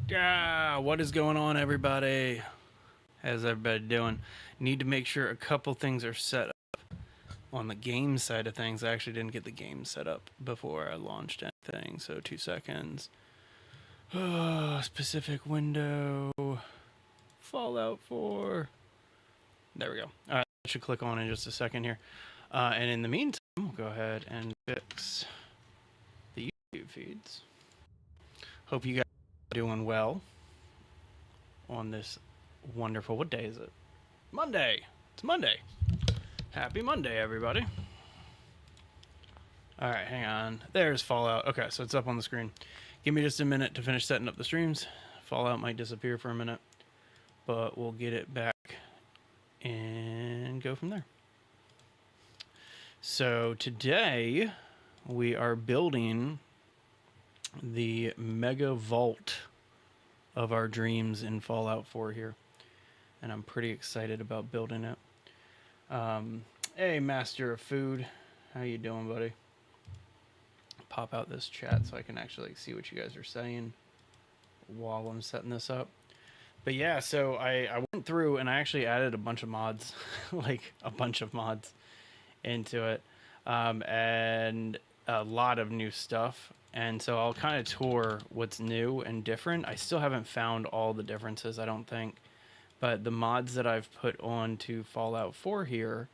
Yeah, what is going on, everybody? How's everybody doing? Need to make sure a couple things are set up on the game side of things. I actually didn't get the game set up before I launched anything, so 2 seconds. Specific window. Fallout 4. There we go. All right, I should click on in just a second here. And in the meantime, we'll go ahead and fix the YouTube feeds. Hope you guys are doing well on this wonderful. What day is it? Monday. It's Monday. Happy Monday, everybody. All right, hang on. There's Fallout. Okay, so it's up on the screen. Give me just a minute to finish setting up the streams. Fallout might disappear for a minute, but we'll get it back and go from there. So today we are building the mega vault of our dreams in Fallout 4 here, and I'm pretty excited about building it. Hey, Master of Food, how you doing, buddy? Pop out this chat so I can actually see what you guys are saying while I'm setting this up. But yeah, so I went through and I actually added a bunch of mods, like a bunch of mods into it, and a lot of new stuff. And so I'll kind of tour what's new and different. I still haven't found all the differences, I don't think. But the mods that I've put on to Fallout 4 here,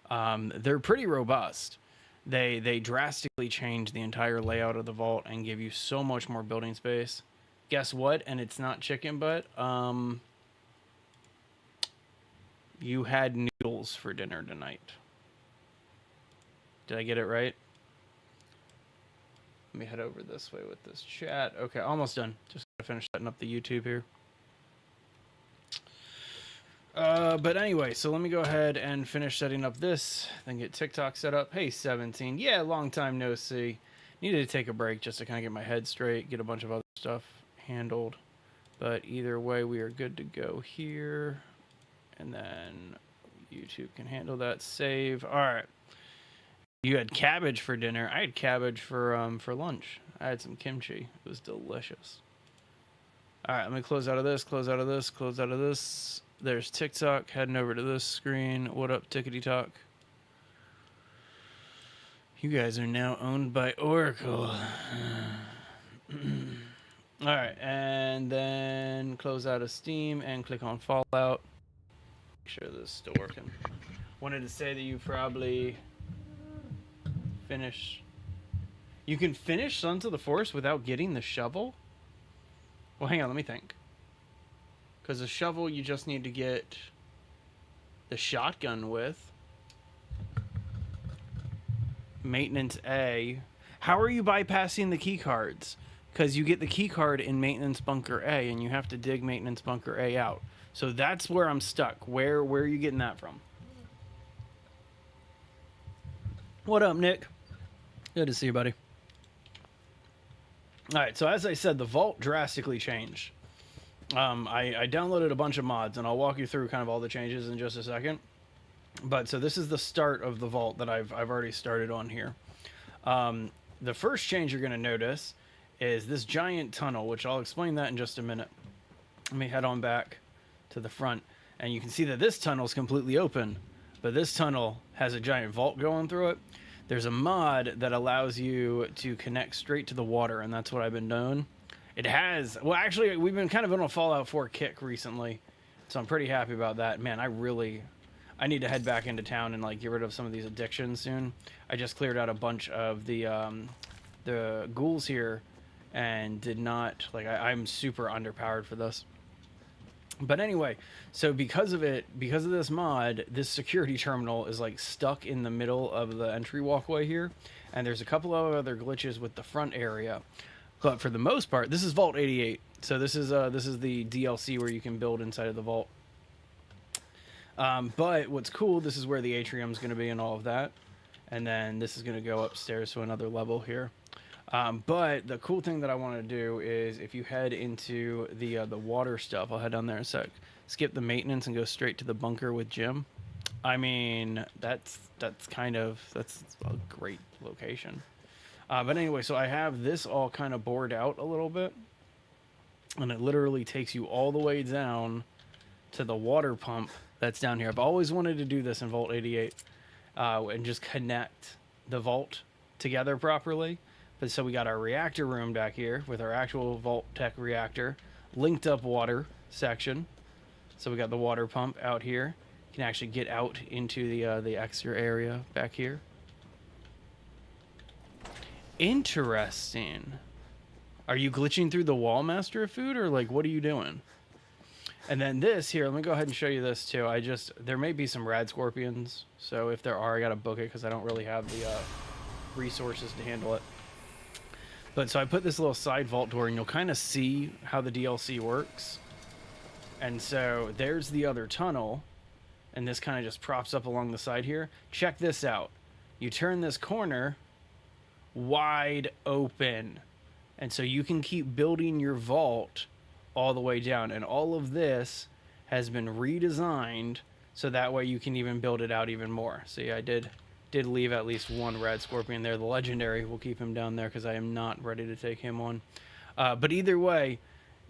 they're pretty robust. They drastically change the entire layout of the vault and give you so much more building space. Guess what? And it's not chicken butt. You had noodles for dinner tonight. Did I get it right? Let me head over this way with this chat. Okay, almost done. Just gotta finish setting up the YouTube here. But anyway, so let me go ahead and finish setting up this, then get TikTok set up. Hey, 17. Yeah, long time no see. Needed to take a break just to kind of get my head straight, get a bunch of other stuff handled. But either way, we are good to go here. And then YouTube can handle that. Save. All right. You had cabbage for dinner. I had cabbage for lunch. I had some kimchi. It was delicious. All right, let me close out of this, close out of this, close out of this. There's TikTok heading over to this screen. What up, Tickety Talk? You guys are now owned by Oracle. All right, and then close out of Steam and click on Fallout. Make sure this is still working. Wanted to say that you probably finish. You can finish Sons of the Forest without getting the shovel? Well, hang on, let me think. Because the shovel you just need to get the shotgun with. Maintenance A. How are you bypassing the key cards? Because you get the key card in Maintenance Bunker A, and you have to dig Maintenance Bunker A out. So that's where I'm stuck. Where are you getting that from? What up, Nick? Good to see you, buddy. All right, so as I said, the vault drastically changed. I downloaded a bunch of mods, and I'll walk you through kind of all the changes in just a second. But so this is the start of the vault that I've already started on here. The first change you're going to notice is this giant tunnel, which I'll explain that in just a minute. Let me head on back to the front, and you can see that this tunnel is completely open, but this tunnel has a giant vault going through it. There's a mod that allows you to connect straight to the water, and that's what I've been doing. It has, well, actually, we've been kind of on a Fallout 4 kick recently, so I'm pretty happy about that. Man, I need to head back into town and like get rid of some of these addictions soon. I just cleared out a bunch of the ghouls here, and did not like. I'm super underpowered for this. But anyway, so because of this mod, this security terminal is like stuck in the middle of the entry walkway here, and there's a couple of other glitches with the front area. But for the most part, this is Vault 88. So this is the DLC where you can build inside of the vault. But what's cool, this is where the atrium is going to be and all of that. And then this is going to go upstairs to another level here. But the cool thing that I want to do is if you head into the water stuff, I'll head down there in a sec. Skip the maintenance and go straight to the bunker with Jim. I mean, that's a great location. But anyway, so I have this all kind of bored out a little bit. and it literally takes you all the way down to the water pump that's down here. I've always wanted to do this in Vault 88 and just connect the vault together properly. But so we got our reactor room back here with our actual Vault Tech reactor, linked up water section. So we got the water pump out here. You can actually get out into the extra area back here. Interesting. Are you glitching through the wall, Master of Food, or like what are you doing? And then this here, let me go ahead and show you this too. There may be some rad scorpions, so if there are, I gotta book it because I don't really have the resources to handle it. But so I put this little side vault door, and you'll kind of see how the DLC works. And so there's the other tunnel, and this kind of just props up along the side here. Check this out. You turn this corner, wide open, and so you can keep building your vault all the way down, and all of this has been redesigned so that way you can even build it out even more. See, I did leave at least one rad scorpion there. The legendary, we'll keep him down there because I am not ready to take him on. But either way,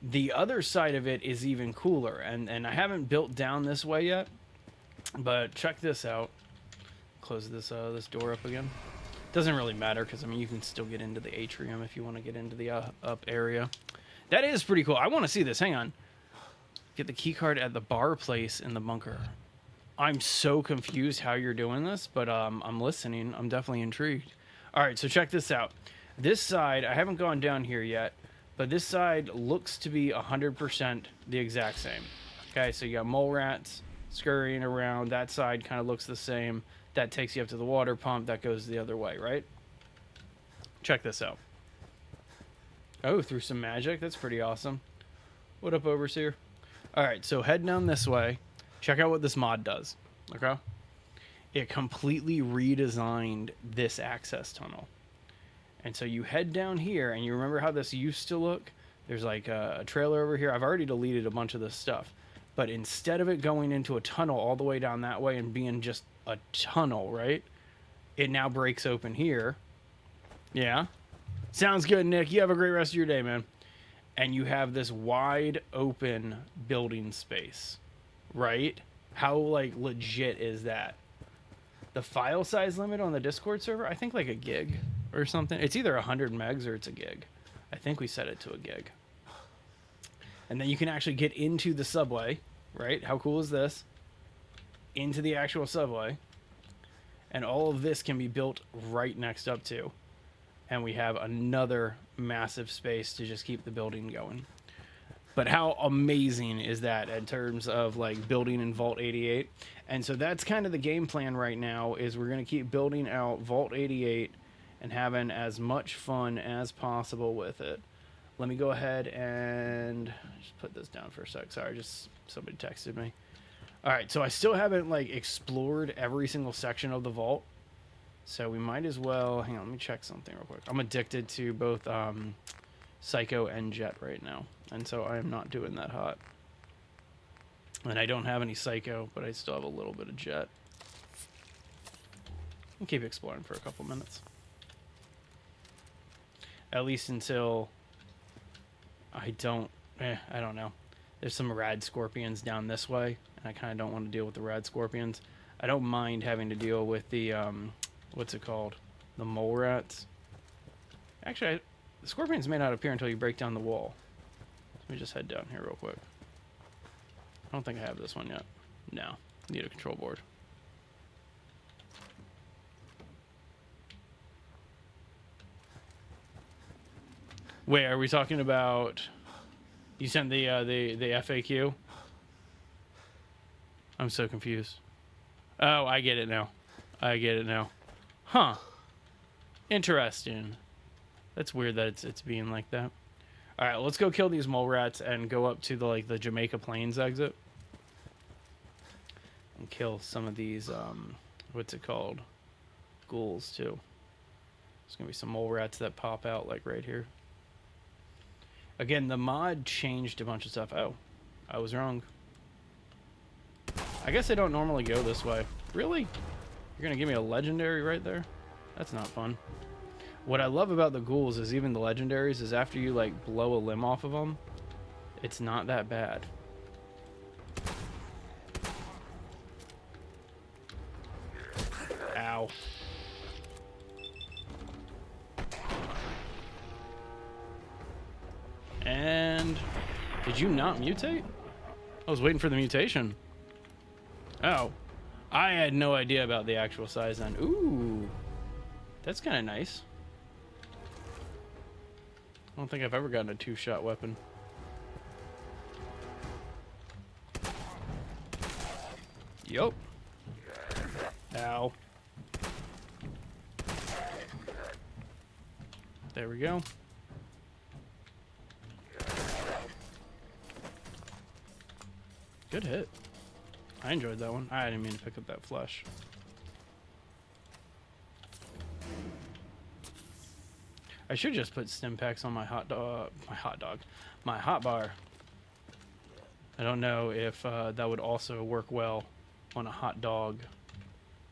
the other side of it is even cooler, and I haven't built down this way yet, but check this out. Close this door up again. Doesn't really matter because I mean you can still get into the atrium if you want to get into the up area. That is pretty cool. I want to see this. Hang on. Get the key card at the bar place in the bunker. I'm so confused how you're doing this, but I'm listening. I'm definitely intrigued. All right, so check this out. This side, I haven't gone down here yet, but this side looks to be 100% the exact same. Okay, so you got mole rats scurrying around. That side kind of looks the same. That takes you up to the water pump. That goes the other way, right? Check this out. Oh, through some magic. That's pretty awesome. What up, Overseer? All right, so head down this way. Check out what this mod does, okay? It completely redesigned this access tunnel. And so you head down here, and you remember how this used to look? There's like a trailer over here. I've already deleted a bunch of this stuff. But instead of it going into a tunnel all the way down that way and being just a tunnel, right? It now breaks open here. Yeah? Sounds good, Nick. You have a great rest of your day, man. And you have this wide open building space. Right? How like legit is that? The file size limit on the Discord server, I think like a gig or something. It's either 100 megs or it's a gig. I think we set it to a gig. And then you can actually get into the subway, right? How cool is this? Into the actual subway. And all of this can be built right next up to. And we have another massive space to just keep the building going. But how amazing is that in terms of like building in Vault 88? And so that's kind of the game plan right now is we're going to keep building out Vault 88 and having as much fun as possible with it. Let me go ahead and just put this down for a sec. Sorry, just somebody texted me. All right, so I still haven't like explored every single section of the vault. So we might as well, hang on, let me check something real quick. I'm addicted to both Psycho and Jet right now. And so I am not doing that hot. And I don't have any Psycho, but I still have a little bit of Jet. I'll keep exploring for a couple minutes. At least until I don't know. There's some rad scorpions down this way, and I kind of don't want to deal with the rad scorpions. I don't mind having to deal with the, what's it called? The mole rats. Actually, the scorpions may not appear until you break down the wall. Let me just head down here real quick. I don't think I have this one yet. No, need a control board. Wait, are we talking about? You sent the FAQ? I'm so confused. Oh, I get it now. I get it now. Huh. Interesting. That's weird that it's being like that. All right, let's go kill these mole rats and go up to the Jamaica Plains exit and kill some of these what's it called? Ghouls too. There's gonna be some mole rats that pop out like right here. Again, the mod changed a bunch of stuff. Oh, I was wrong. I guess I don't normally go this way. Really? You're gonna give me a legendary right there? That's not fun. What I love about the ghouls is even the legendaries is after you like blow a limb off of them, It's not that bad. Ow. And did you not mutate? I was waiting for the mutation. Oh, I had no idea about the actual size then. Ooh, that's kind of nice. I don't think I've ever gotten a two-shot weapon. Yup. Ow. There we go. Good hit. I enjoyed that one. I didn't mean to pick up that flesh. I should just put stim packs on my hot bar. I don't know if that would also work well on a hot dog,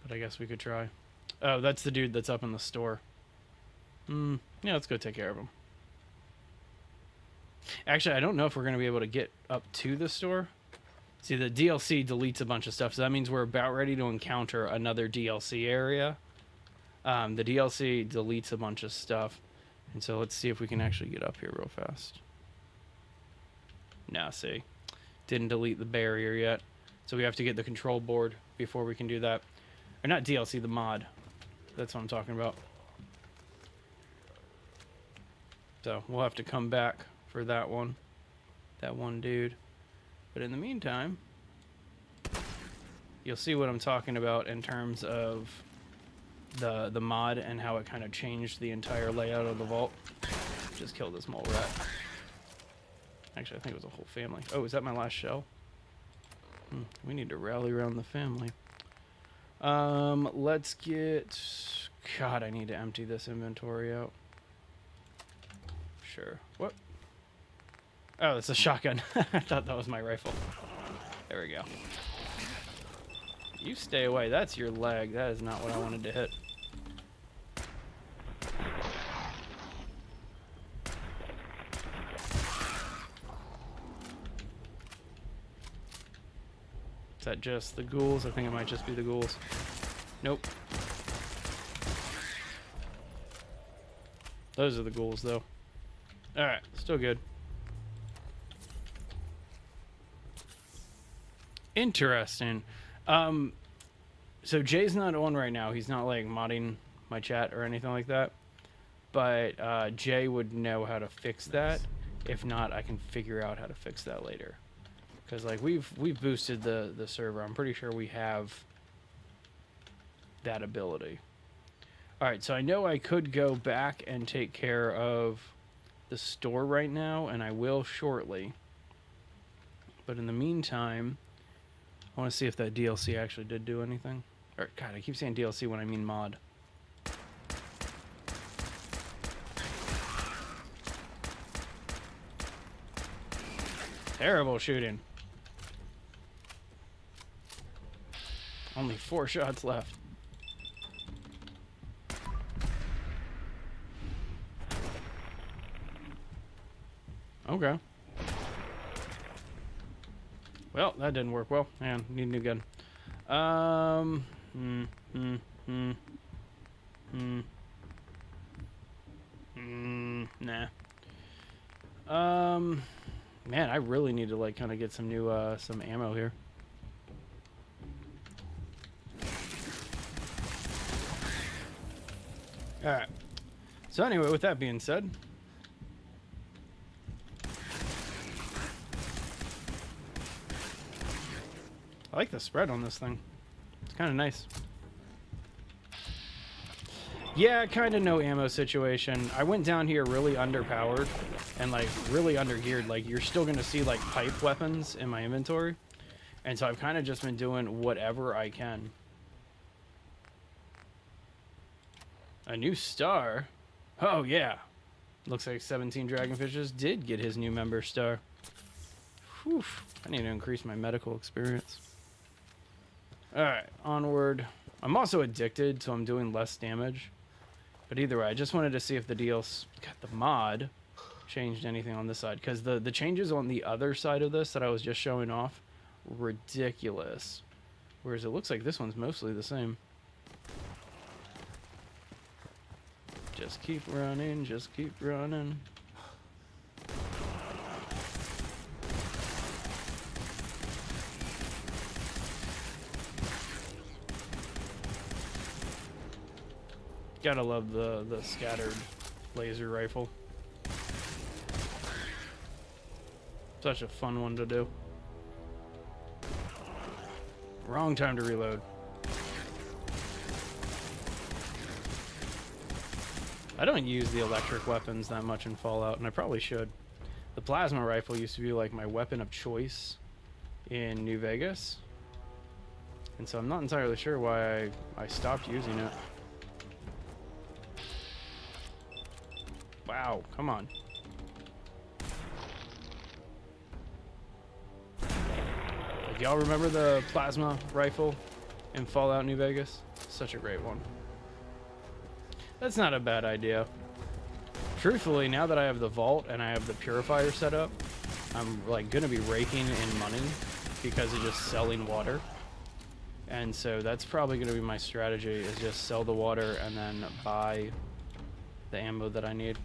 but I guess we could try. Oh, that's the dude that's up in the store. Yeah, let's go take care of him. Actually, I don't know if we're going to be able to get up to the store. See, the DLC deletes a bunch of stuff, so that means we're about ready to encounter another DLC area. The DLC deletes a bunch of stuff, and so let's see if we can actually get up here real fast. Now, see, didn't delete the barrier yet, so we have to get the control board before we can do that. Or not DLC, the mod. That's what I'm talking about. So we'll have to come back for that one dude. But in the meantime, you'll see what I'm talking about in terms of the mod and how it kind of changed the entire layout of the vault. Just killed this mole rat. Actually, I think it was a whole family. Oh, is that my last shell? We need to rally around the family. Let's get... God, I need to empty this inventory out. Sure. What? Oh, it's a shotgun. I thought that was my rifle. There we go. You stay away. That's your leg. That is not what I wanted to hit. Is that just the ghouls? I think it might just be the ghouls. Nope. Those are the ghouls, though. Alright, still good. Interesting. So Jay's not on right now. He's not like modding my chat or anything like that. But Jay would know how to fix that. If not, I can figure out how to fix that later. Because like we've boosted the server. I'm pretty sure we have that ability. Alright, so I know I could go back and take care of the store right now, and I will shortly. But in the meantime, I want to see if that DLC actually did do anything. Or, God, I keep saying DLC when I mean mod. Terrible shooting. Only 4 shots left. Okay. Well, that didn't work well. Man, need a new gun. Nah. Man, I really need to like kind of get some new some ammo here. All right. So anyway, with that being said, I like the spread on this thing. It's kind of nice. Yeah, kind of no ammo situation. I went down here really underpowered and like really undergeared. Like you're still going to see like pipe weapons in my inventory. And so I've kind of just been doing whatever I can. A new star? Oh yeah. Looks like 17 Dragonfishes did get his new member star. Whew. I need to increase my medical experience. Alright, onward. I'm also addicted, so I'm doing less damage. But either way, I just wanted to see if the DLC, the mod, changed anything on this side, because the changes on the other side of this that I was just showing off, ridiculous. Whereas it looks like this one's mostly the same. Just keep running, just keep running. Gotta love the scattered laser rifle. Such a fun one to do. Wrong time to reload. I don't use the electric weapons that much in Fallout, and I probably should. The plasma rifle used to be like my weapon of choice in New Vegas, and so I'm not entirely sure why I stopped using it. Wow, come on. Like, y'all remember the plasma rifle in Fallout New Vegas? Such a great one. That's not a bad idea. Truthfully, now that I have the vault and I have the purifier set up, I'm like gonna be raking in money because of just selling water. And so that's probably gonna be my strategy, is just sell the water and then buy the ammo that I need.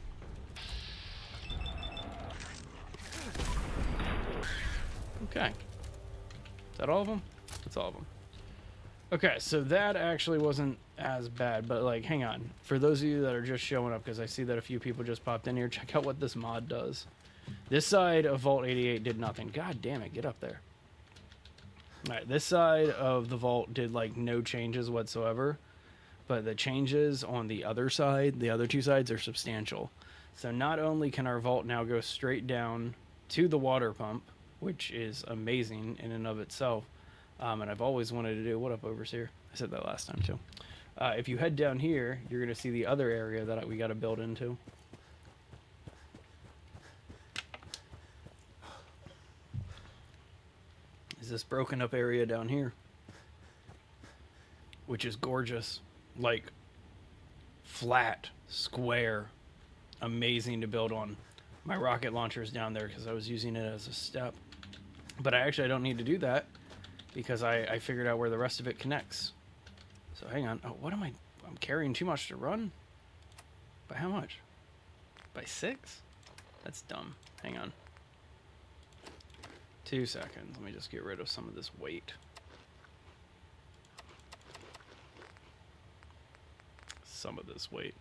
Okay. Is that all of them? That's all of them. Okay, so that actually wasn't as bad, but like, hang on. For those of you that are just showing up, because I see that a few people just popped in here, check out what this mod does. This side of Vault 88 did nothing. God damn it, get up there. Alright, this side of the vault did like no changes whatsoever, but the changes on the other side, the other two sides, are substantial. So not only can our vault now go straight down to the water pump, which is amazing in and of itself, and I've always wanted to do. What up, Overseer? I said that last time too. If you head down here, you're going to see the other area that we got to build into. Is this broken up area down here, which is gorgeous, like flat, square, amazing to build on. My rocket launcher is down there because I was using it as a step, but I don't need to do that because I figured out where the rest of it connects. So hang on. Oh, what am I'm carrying too much to run? By how much? By 6? That's dumb. Hang on. 2 seconds. Let me just get rid of some of this weight. Some of this weight.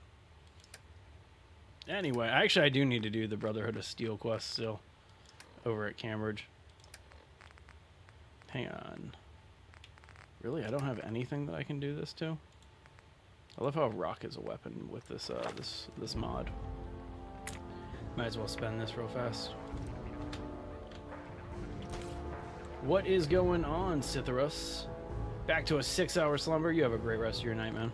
Anyway, actually I do need to do the Brotherhood of Steel quest still over at Cambridge. Hang on. Really? I don't have anything that I can do this to? I love how rock is a weapon with this this mod. Might as well spend this real fast. What is going on, Sitharus? Back to a 6-hour slumber. You have a great rest of your night, man.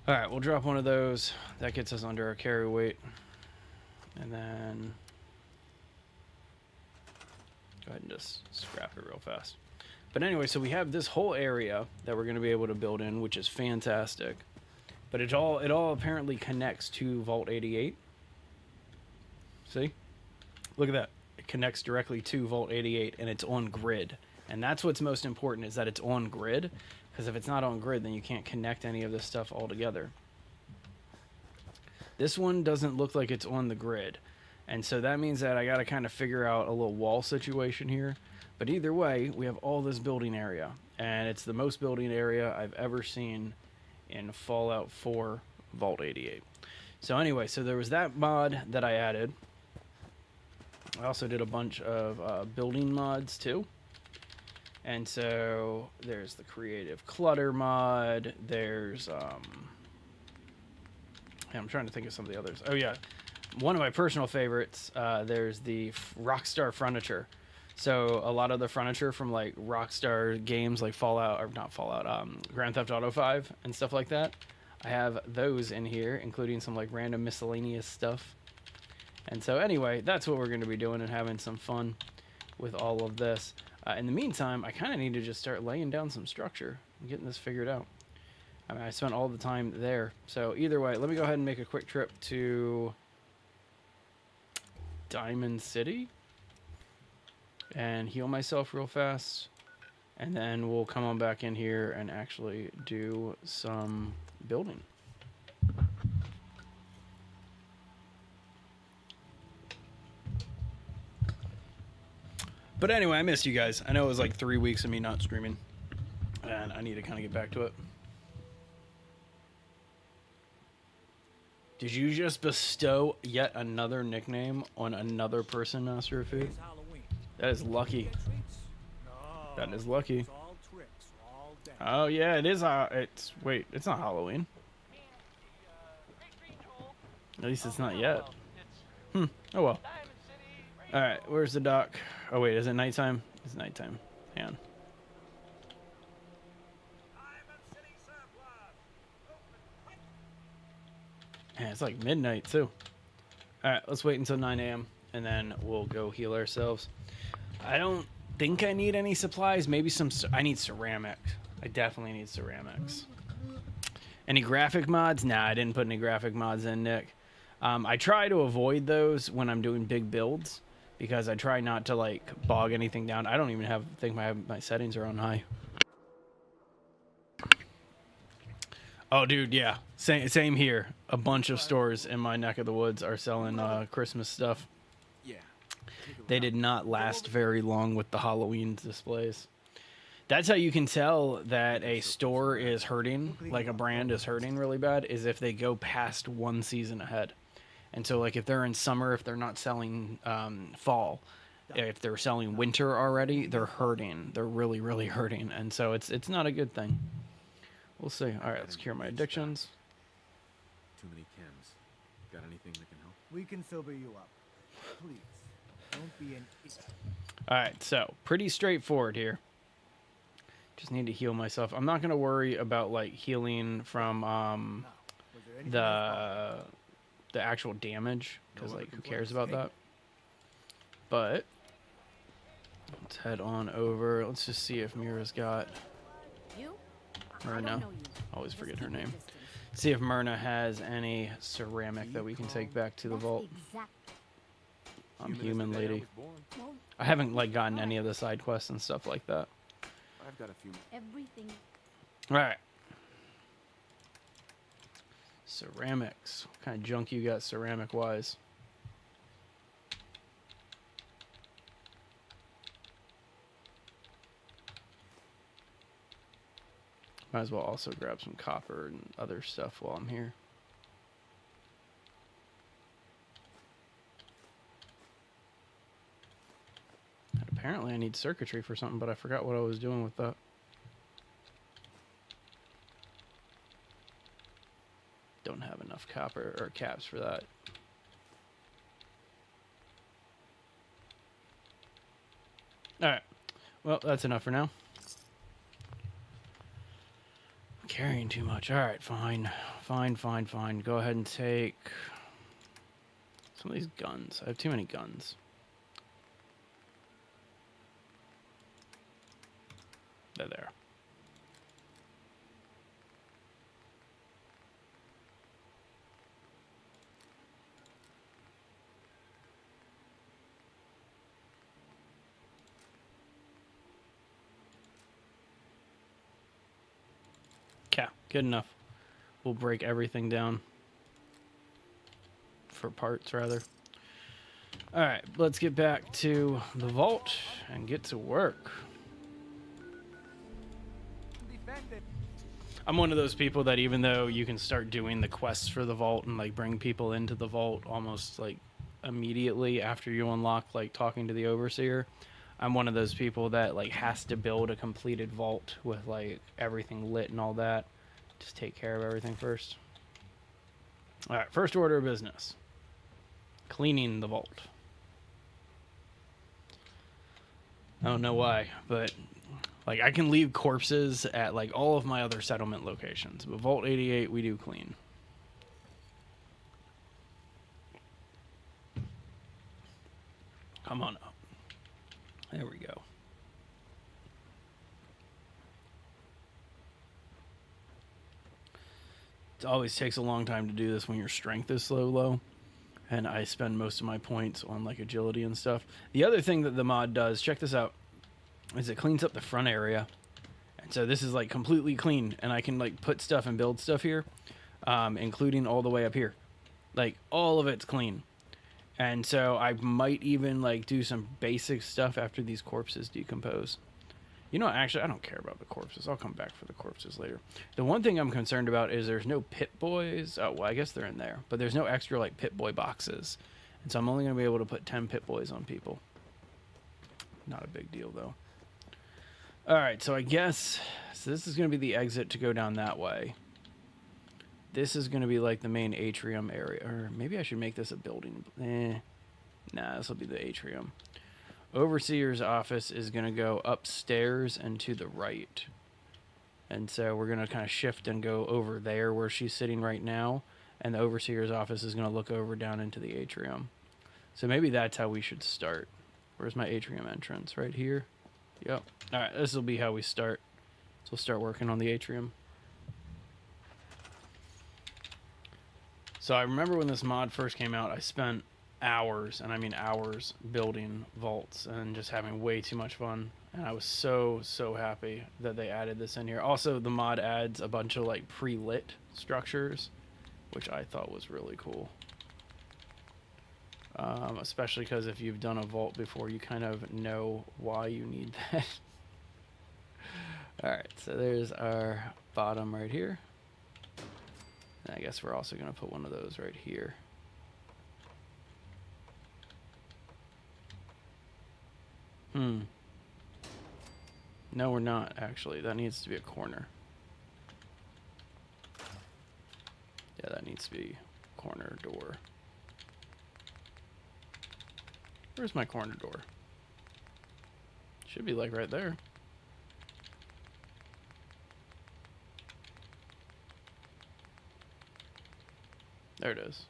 Alright, we'll drop one of those. That gets us under our carry weight. And then go ahead and just scrap it real fast. But anyway, so we have this whole area that we're going to be able to build in, which is fantastic. But it all apparently connects to Vault 88. See? Look at that. It connects directly to Vault 88, and it's on grid. And that's what's most important, is that it's on grid. Because if it's not on grid, then you can't connect any of this stuff all together. This one doesn't look like it's on the grid. And so that means that I got to kind of figure out a little wall situation here. But either way, we have all this building area. And it's the most building area I've ever seen in Fallout 4 Vault 88. So anyway, so there was that mod that I added. I also did a bunch of building mods too. And so there's the creative clutter mod. There's I'm trying to think of some of the others. Oh yeah, one of my personal favorites. There's the Rockstar furniture. So a lot of the furniture from like Rockstar games like Fallout, or not Fallout, Grand Theft Auto 5 and stuff like that. I have those in here, including some like random miscellaneous stuff. And so anyway, that's what we're going to be doing and having some fun with all of this. In the meantime, I kind of need to just start laying down some structure and getting this figured out. I mean, I spent all the time there. So either way, let me go ahead and make a quick trip to Diamond City and heal myself real fast. And then we'll come on back in here and actually do some building. But anyway, I missed you guys. I know it was like 3 weeks of me not streaming, and I need to kind of get back to it. Did you just bestow yet another nickname on another person, Master of Food? That is lucky. That is lucky. Oh yeah, it is. Wait, it's not Halloween. At least it's not yet. Oh well. All right, where's the dock? Oh wait, is it nighttime? It's nighttime. Hang on. Man, it's like midnight too. All right, let's wait until 9 a.m. and then we'll go heal ourselves. I don't think I need any supplies. Maybe some. I need ceramic. I definitely need ceramics. Any graphic mods? Nah, I didn't put any graphic mods in, Nick. I try to avoid those when I'm doing big builds because I try not to like bog anything down. I don't even think my settings are on high. Oh, dude, yeah. Same here. A bunch of stores in my neck of the woods are selling Christmas stuff. Yeah. They did not last very long with the Halloween displays. That's how you can tell that a store is hurting, like a brand is hurting really bad, is if they go past one season ahead. And so, like, if they're in summer, if they're not selling fall, if they're selling winter already, they're hurting. They're really, really hurting. And so it's not a good thing. We'll see. All right, let's cure my addictions. Too many chems. Got anything that can help? We can sober you up. Please, don't be an idiot. All right, so pretty straightforward here. Just need to heal myself. I'm not going to worry about, like, healing from the actual damage, because, like, who cares about that? But let's head on over. Let's just see if Mira's got... Myrna. Always forget her name. See if Myrna has any ceramic that we can take back to the vault. I'm human lady. I haven't like gotten any of the side quests and stuff like that. I've got a few. Everything. All right. Ceramics. What kind of junk you got ceramic wise? Might as well also grab some copper and other stuff while I'm here. And apparently I need circuitry for something, but I forgot what I was doing with that. Don't have enough copper or caps for that. Alright. Well, that's enough for now. Carrying too much. All right, fine. Go ahead and take some of these guns. I have too many guns. They're there. Okay, good enough. We'll break everything down. For parts, rather. Alright, let's get back to the vault and get to work. I'm one of those people that even though you can start doing the quests for the vault and like bring people into the vault almost like immediately after you unlock like talking to the overseer, I'm one of those people that like has to build a completed vault with like everything lit and all that. Just take care of everything first. All right, first order of business. Cleaning the vault. I don't know why, but like I can leave corpses at like all of my other settlement locations, but Vault 88 we do clean. Come on up. There we go. It always takes a long time to do this when your strength is so low. and I spend most of my points on like agility and stuff. The other thing that the mod does, check this out, is it cleans up the front area. And so this is like completely clean, and I can like put stuff and build stuff here, including all the way up here. Like all of it's clean. And so I might even like do some basic stuff after these corpses decompose. You know, actually, I don't care about the corpses. I'll come back for the corpses later. The one thing I'm concerned about is there's no Pit Boys. Oh, well, I guess they're in there. But there's no extra, like, Pit Boy boxes. And so I'm only going to be able to put 10 Pit Boys on people. Not a big deal, though. All right, so I guess... So this is going to be the exit to go down that way. This is going to be, like, the main atrium area. Or maybe I should make this a building. Nah, this will be the atrium. Overseer's office is going to go upstairs and to the right. And so we're going to kind of shift and go over there where she's sitting right now. And the Overseer's office is going to look over down into the atrium. So maybe that's how we should start. Where's my atrium entrance? Right here? Yep. All right, this will be how we start. So we'll start working on the atrium. So I remember when this mod first came out, I spent hours, and I mean hours, building vaults and just having way too much fun. And I was so happy that they added this in here. Also, the mod adds a bunch of like pre-lit structures, which I thought was really cool. Especially because if you've done a vault before, you kind of know why you need that. Alright, so there's our bottom right here. And I guess we're also going to put one of those right here. No, we're not, actually. That needs to be a corner. Yeah, that needs to be corner door. Where's my corner door? Should be, like, right there. There it is.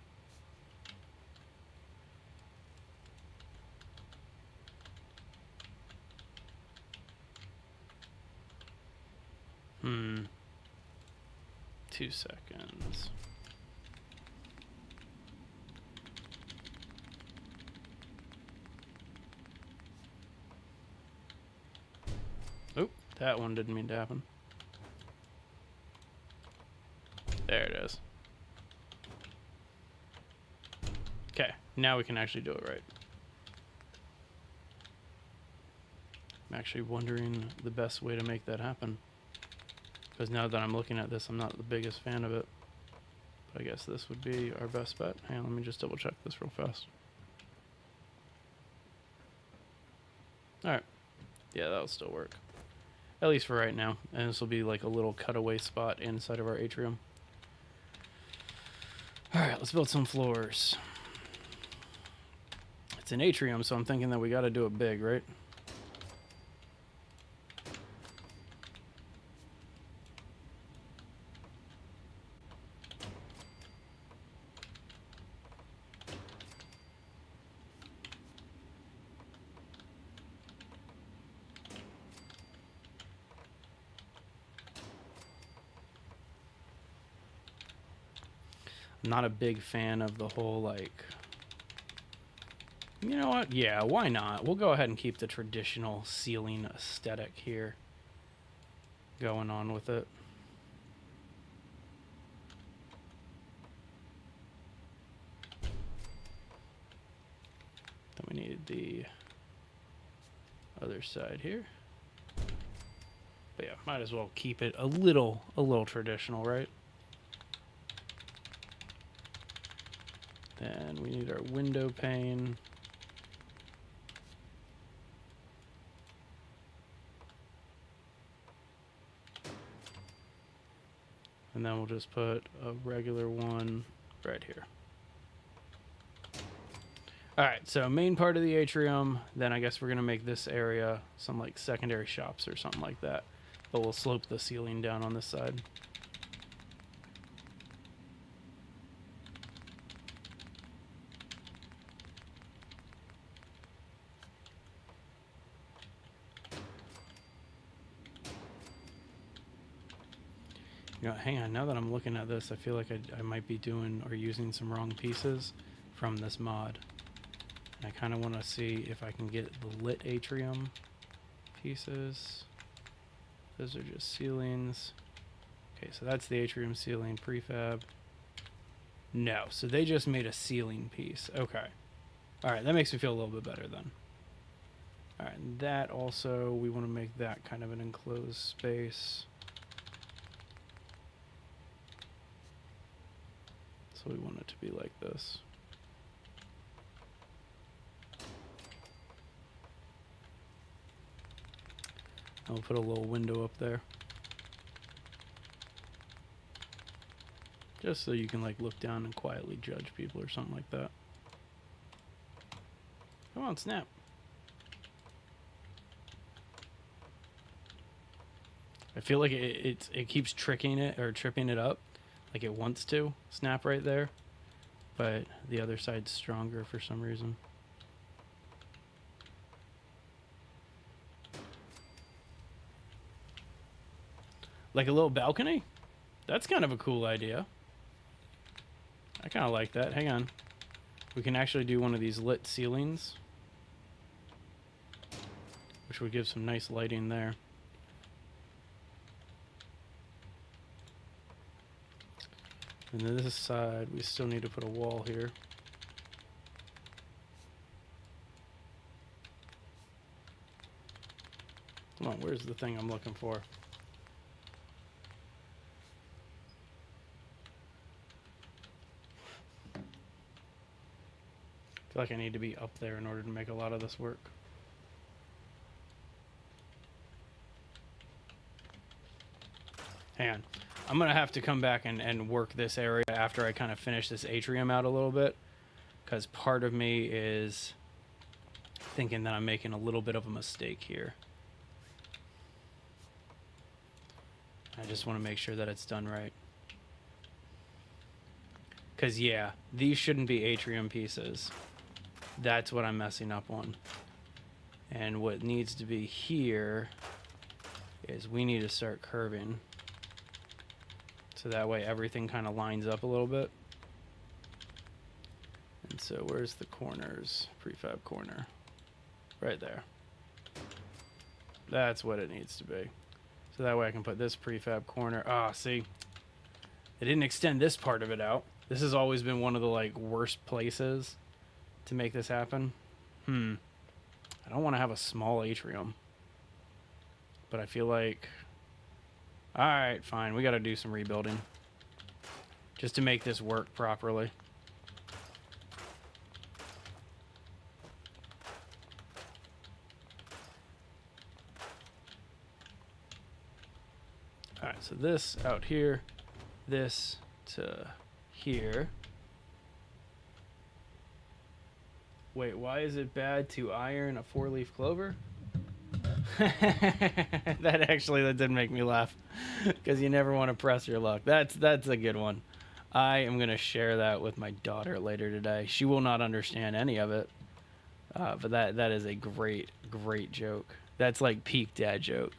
Hmm. 2 seconds. Oop, that one didn't mean to happen. There it is. Okay, now we can actually do it right. I'm actually wondering the best way to make that happen. Because now that I'm looking at this, I'm not the biggest fan of it. But I guess this would be our best bet. Hang on, let me just double check this real fast. Alright. Yeah, that'll still work. At least for right now. And this will be like a little cutaway spot inside of our atrium. Alright, let's build some floors. It's an atrium, so I'm thinking that we gotta do it big, right? I'm not a big fan of the whole, like... You know what? Yeah, why not? We'll go ahead and keep the traditional ceiling aesthetic here going on with it. Then we need the other side here. But yeah, might as well keep it a little traditional, right? Then we need our window pane. And then we'll just put a regular one right here. Alright, so main part of the atrium. Then I guess we're going to make this area some like secondary shops or something like that. But we'll slope the ceiling down on this side. You know, hang on, now that I'm looking at this, I feel like I might be doing or using some wrong pieces from this mod. And I kind of want to see if I can get the lit atrium pieces. Those are just ceilings. Okay, so that's the atrium ceiling prefab. No, so they just made a ceiling piece. Okay. All right, that makes me feel a little bit better then. All right, and that also, we want to make that kind of an enclosed space. So we want it to be like this. I'll put a little window up there. Just so you can like look down and quietly judge people or something like that. Come on, snap. I feel like it keeps tricking it or tripping it up. Like it wants to snap right there. But the other side's stronger for some reason. Like a little balcony? That's kind of a cool idea. I kind of like that. Hang on. We can actually do one of these lit ceilings, which would give some nice lighting there. And then this side, we still need to put a wall here. Come on, where's the thing I'm looking for? I feel like I need to be up there in order to make a lot of this work. Hang on. I'm going to have to come back and work this area after I kind of finish this atrium out a little bit. Because part of me is thinking that I'm making a little bit of a mistake here. I just want to make sure that it's done right. Because, yeah, these shouldn't be atrium pieces. That's what I'm messing up on. And what needs to be here is we need to start curving. So that way everything kind of lines up a little bit. And so where's the corners? Prefab corner. Right there. That's what it needs to be. So that way I can put this prefab corner. Ah, see? It didn't extend this part of it out. This has always been one of the like worst places to make this happen. I don't want to have a small atrium. But I feel like... Alright, fine. We got to do some rebuilding. Just to make this work properly. Alright, so this out here. This to here. Wait, why is it bad to iron a 4-leaf clover? that did make me laugh. Because you never want to press your luck. That's a good one. I am going to share that with my daughter later today. She will not understand any of it. But that is a great joke. That's like peak dad joke.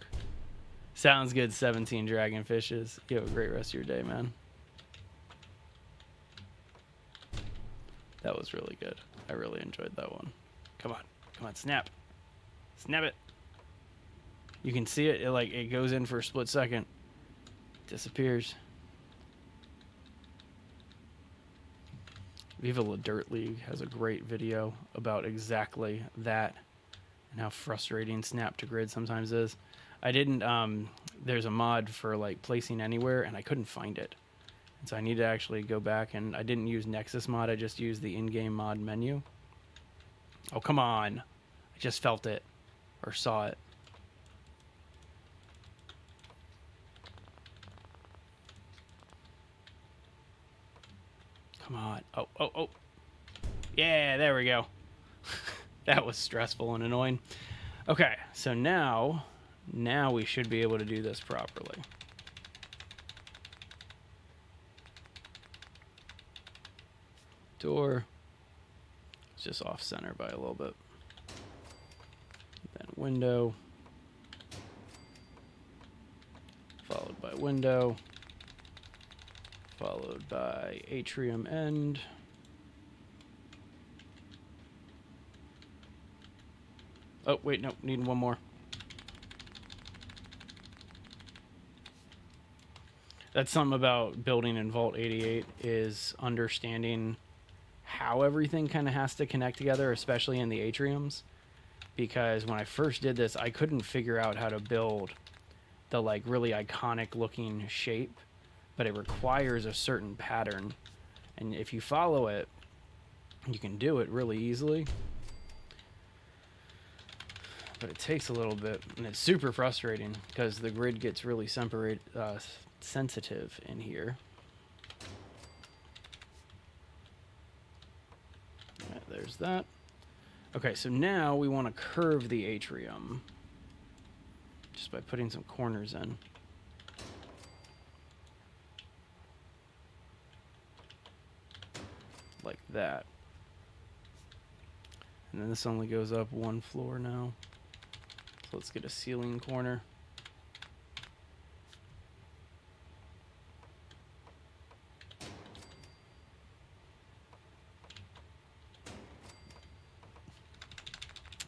Sounds good, 17 dragonfishes. You have a great rest of your day, man. That was really good. I really enjoyed that one. Come on, snap. Snap it. You can see it, it goes in for a split second. Disappears. Viva La Dirt League has a great video about exactly that and how frustrating snap to grid sometimes is. I didn't, there's a mod for like placing anywhere and I couldn't find it. And so I need to actually go back, and I didn't use Nexus mod, I just used the in-game mod menu. Oh, come on. I just felt it. Or saw it. Come on. Oh. Yeah, there we go. That was stressful and annoying. Okay, so now we should be able to do this properly. Door. It's just off center by a little bit. Then window. Followed by window. Followed by atrium end. Oh, wait, no, need one more. That's something about building in Vault 88 is understanding how everything kind of has to connect together, especially in the atriums. Because when I first did this, I couldn't figure out how to build the like really iconic looking shape, but it requires a certain pattern. And if you follow it, you can do it really easily. But it takes a little bit, and it's super frustrating because the grid gets really sensitive in here. All right, there's that. Okay, so now we want to curve the atrium just by putting some corners in. Like that. And then this only goes up one floor now. So let's get a ceiling corner.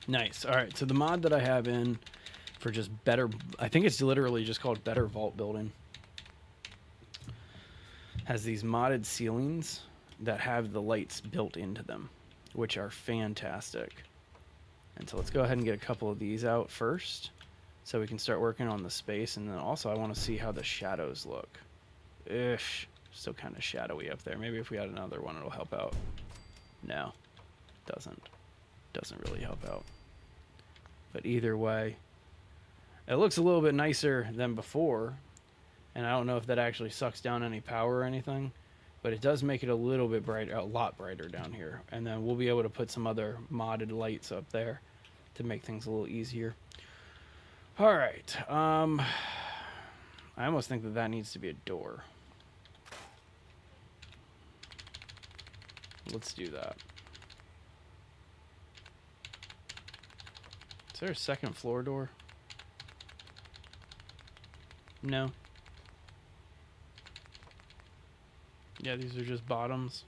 Nice. All right, so the mod that I have in for just better, I think it's literally just called Better Vault Building, has these modded ceilings that have the lights built into them, which are fantastic. And so let's go ahead and get a couple of these out first so we can start working on the space. And then also I want to see how the shadows look. Ish, still kind of shadowy up there. Maybe if we had another one, it'll help out. No, doesn't really help out. But either way, it looks a little bit nicer than before. And I don't know if that actually sucks down any power or anything, but it does make it a little bit brighter, a lot brighter down here. And then we'll be able to put some other modded lights up there to make things a little easier. All right. I almost think that that needs to be a door. Let's do that. Is there a second floor door? No. Yeah, these are just bottoms.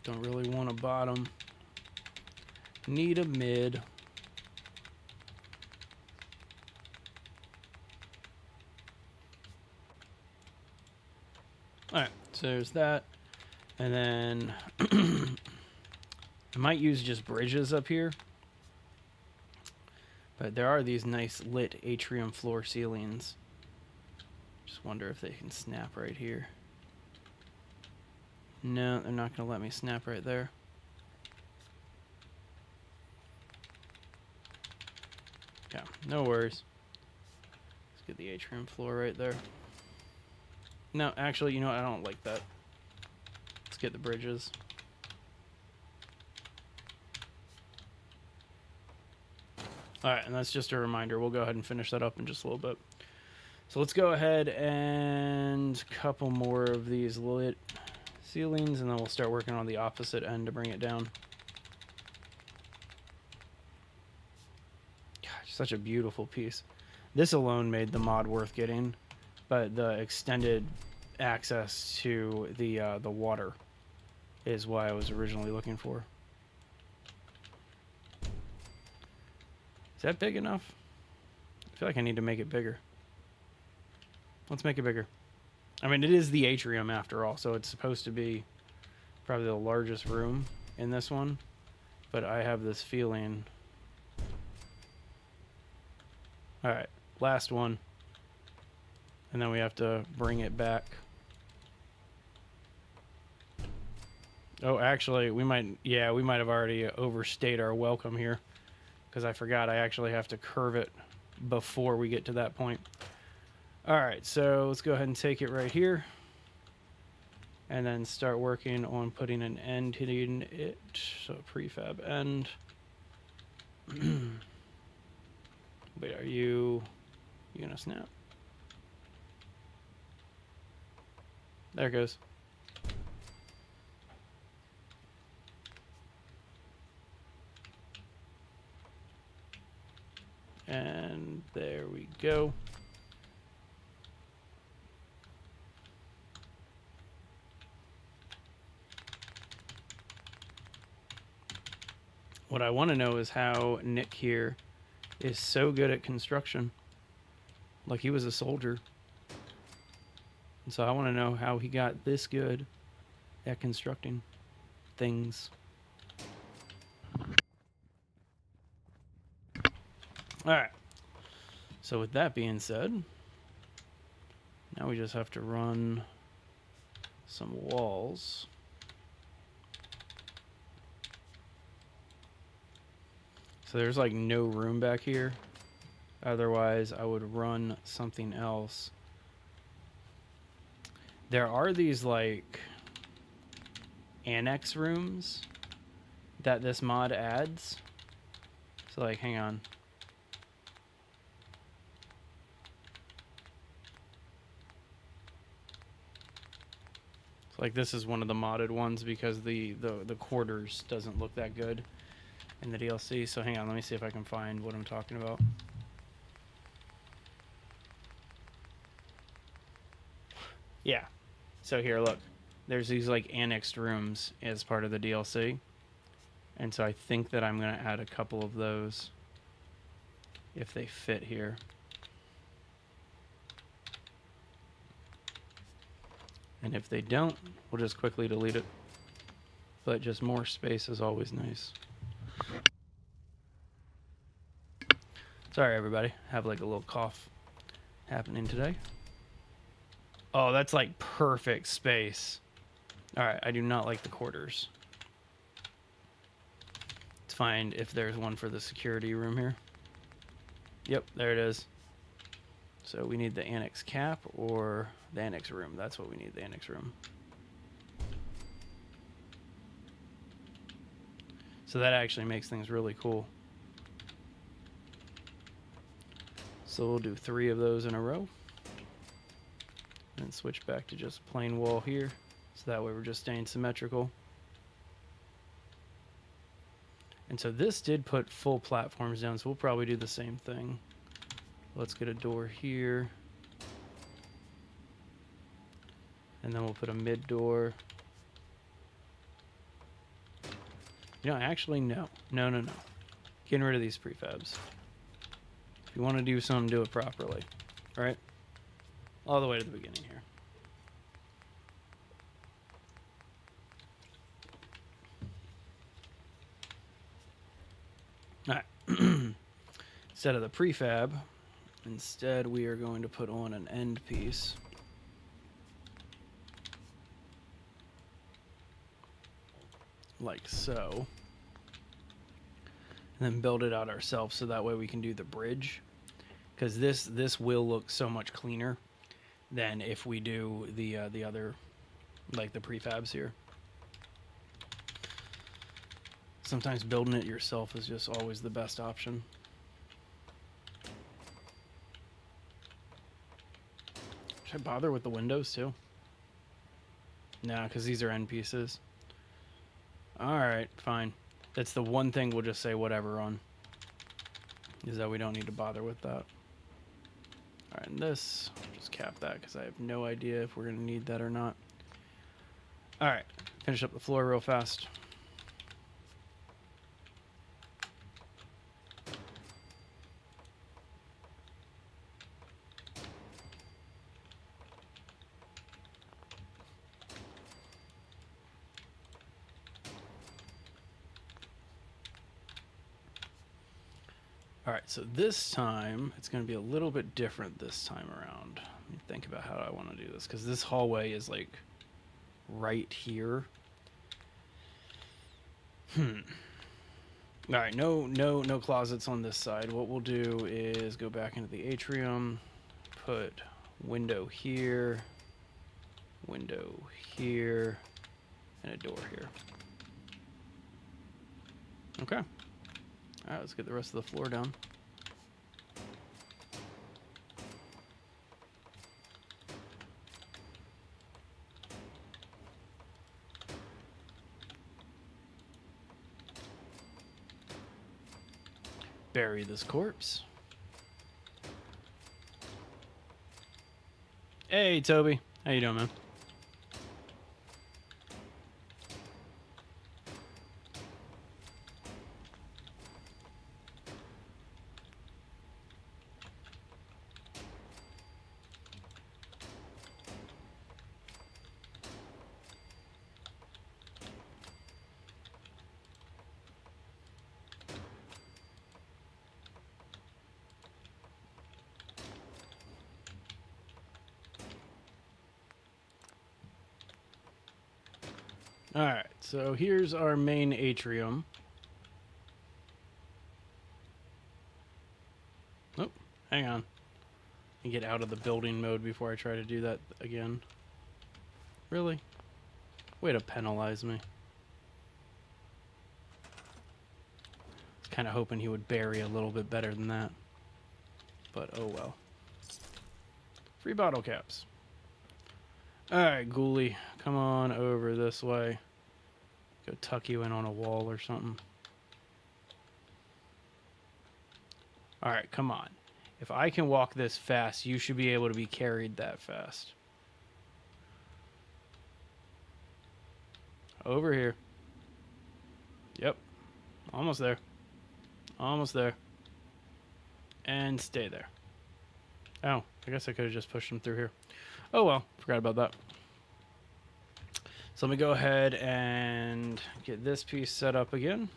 Don't really want a bottom. Need a mid. Alright, so there's that. And then I might use just bridges up here. But there are these nice lit atrium floor ceilings. Just wonder if they can snap right here. No, they're not going to let me snap right there. Yeah, no worries. Let's get the atrium floor right there. No, actually, you know what? I don't like that. Let's get the bridges. Alright, and that's just a reminder. We'll go ahead and finish that up in just a little bit. So let's go ahead and couple more of these lit ceilings, and then we'll start working on the opposite end to bring it down. Gosh, such a beautiful piece. This alone made the mod worth getting, but the extended access to the water is what I was originally looking for. Is that big enough? I feel like I need to make it bigger. Let's make it bigger. I mean, it is the atrium after all, so it's supposed to be probably the largest room in this one. But I have this feeling... Alright, last one. And then we have to bring it back. Oh, actually, we might have already overstayed our welcome here. Because I forgot I actually have to curve it before we get to that point. Alright, so let's go ahead and take it right here. And then start working on putting an end hitting it. So prefab end. Wait, are you gonna snap? There it goes. And there we go. What I want to know is how Nick here is so good at construction. Like he was a soldier. And so I want to know how he got this good at constructing things. All right. So with that being said, now we just have to run some walls. So there's like no room back here. Otherwise, I would run something else. There are these like annex rooms that this mod adds. So like, hang on. So like this is one of the modded ones because the quarters doesn't look that good in the DLC. So hang on, let me see if I can find what I'm talking about. Yeah. So here, look. There's these like annexed rooms as part of the DLC. And so I think that I'm going to add a couple of those if they fit here. And if they don't, we'll just quickly delete it. But just more space is always nice. Sorry, everybody. Have like a little cough happening today. Oh, that's like perfect space. All right, I do not like the quarters. Let's find if there's one for the security room here. Yep, there it is. So we need the annex cap or the annex room. That's what we need, the annex room. So that actually makes things really cool. So we'll do 3 of those in a row. And switch back to just plain wall here. So that way we're just staying symmetrical. And so this did put full platforms down, so we'll probably do the same thing. Let's get a door here. And then we'll put a mid door. You know, actually, no. No. Getting rid of these prefabs. If you want to do something, do it properly. Right? All the way to the beginning here. All right. Instead of the prefab, instead we are going to put on an end piece. Like so. And then build it out ourselves so that way we can do the bridge. Because this will look so much cleaner than if we do the other, like the prefabs here. Sometimes building it yourself is just always the best option. Should I bother with the windows too? Nah, because these are end pieces. Alright, fine. That's the one thing we'll just say whatever on. Is that we don't need to bother with that. Alright, and this, just cap that because I have no idea if we're going to need that or not. Alright, finish up the floor real fast. Alright, so this time, it's going to be a little bit different this time around. Let me think about how I want to do this, because this hallway is like right here. Alright, no closets on this side. What we'll do is go back into the atrium, put window here, and a door here. Okay. Alright, let's get the rest of the floor down. Bury this corpse. Hey, Toby. How you doing, man? Alright, so here's our main atrium. Oh, hang on. And get out of the building mode before I try to do that again. Really? Way to penalize me. I was kind of hoping he would bury a little bit better than that. But oh well. Free bottle caps. Alright, Ghoulie, come on over this way. Go tuck you in on a wall or something. Alright, come on. If I can walk this fast, you should be able to be carried that fast. Over here. Yep. Almost there. Almost there. And stay there. Oh, I guess I could have just pushed him through here. Oh well, forgot about that. So let me go ahead and get this piece set up again.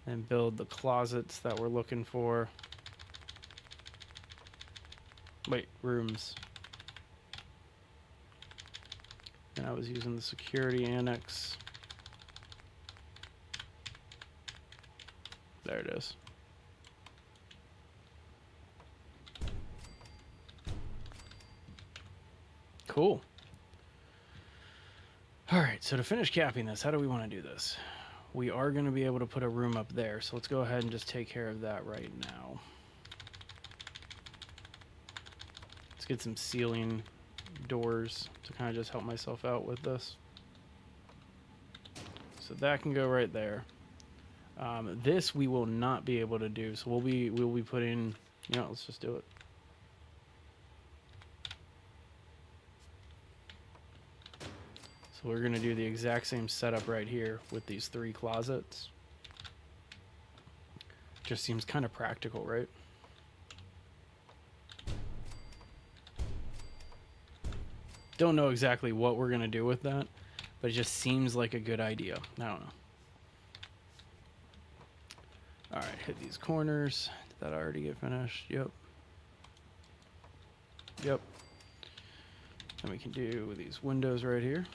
And build the closets that we're looking for. Wait, rooms. And I was using the security annex. There it is. Cool. Alright, so to finish capping this, how do we want to do this? We are going to be able to put a room up there, so let's go ahead and just take care of that right now. Let's get some ceiling doors to kind of just help myself out with this. So that can go right there. This we will not be able to do, so we'll be putting, you know, let's just do it. So we're going to do the exact same setup right here with these 3 closets. Just seems kind of practical, right? Don't know exactly what we're going to do with that, but it just seems like a good idea. I don't know. Alright, hit these corners. Did that already get finished? Yep. Yep. And we can do these windows right here.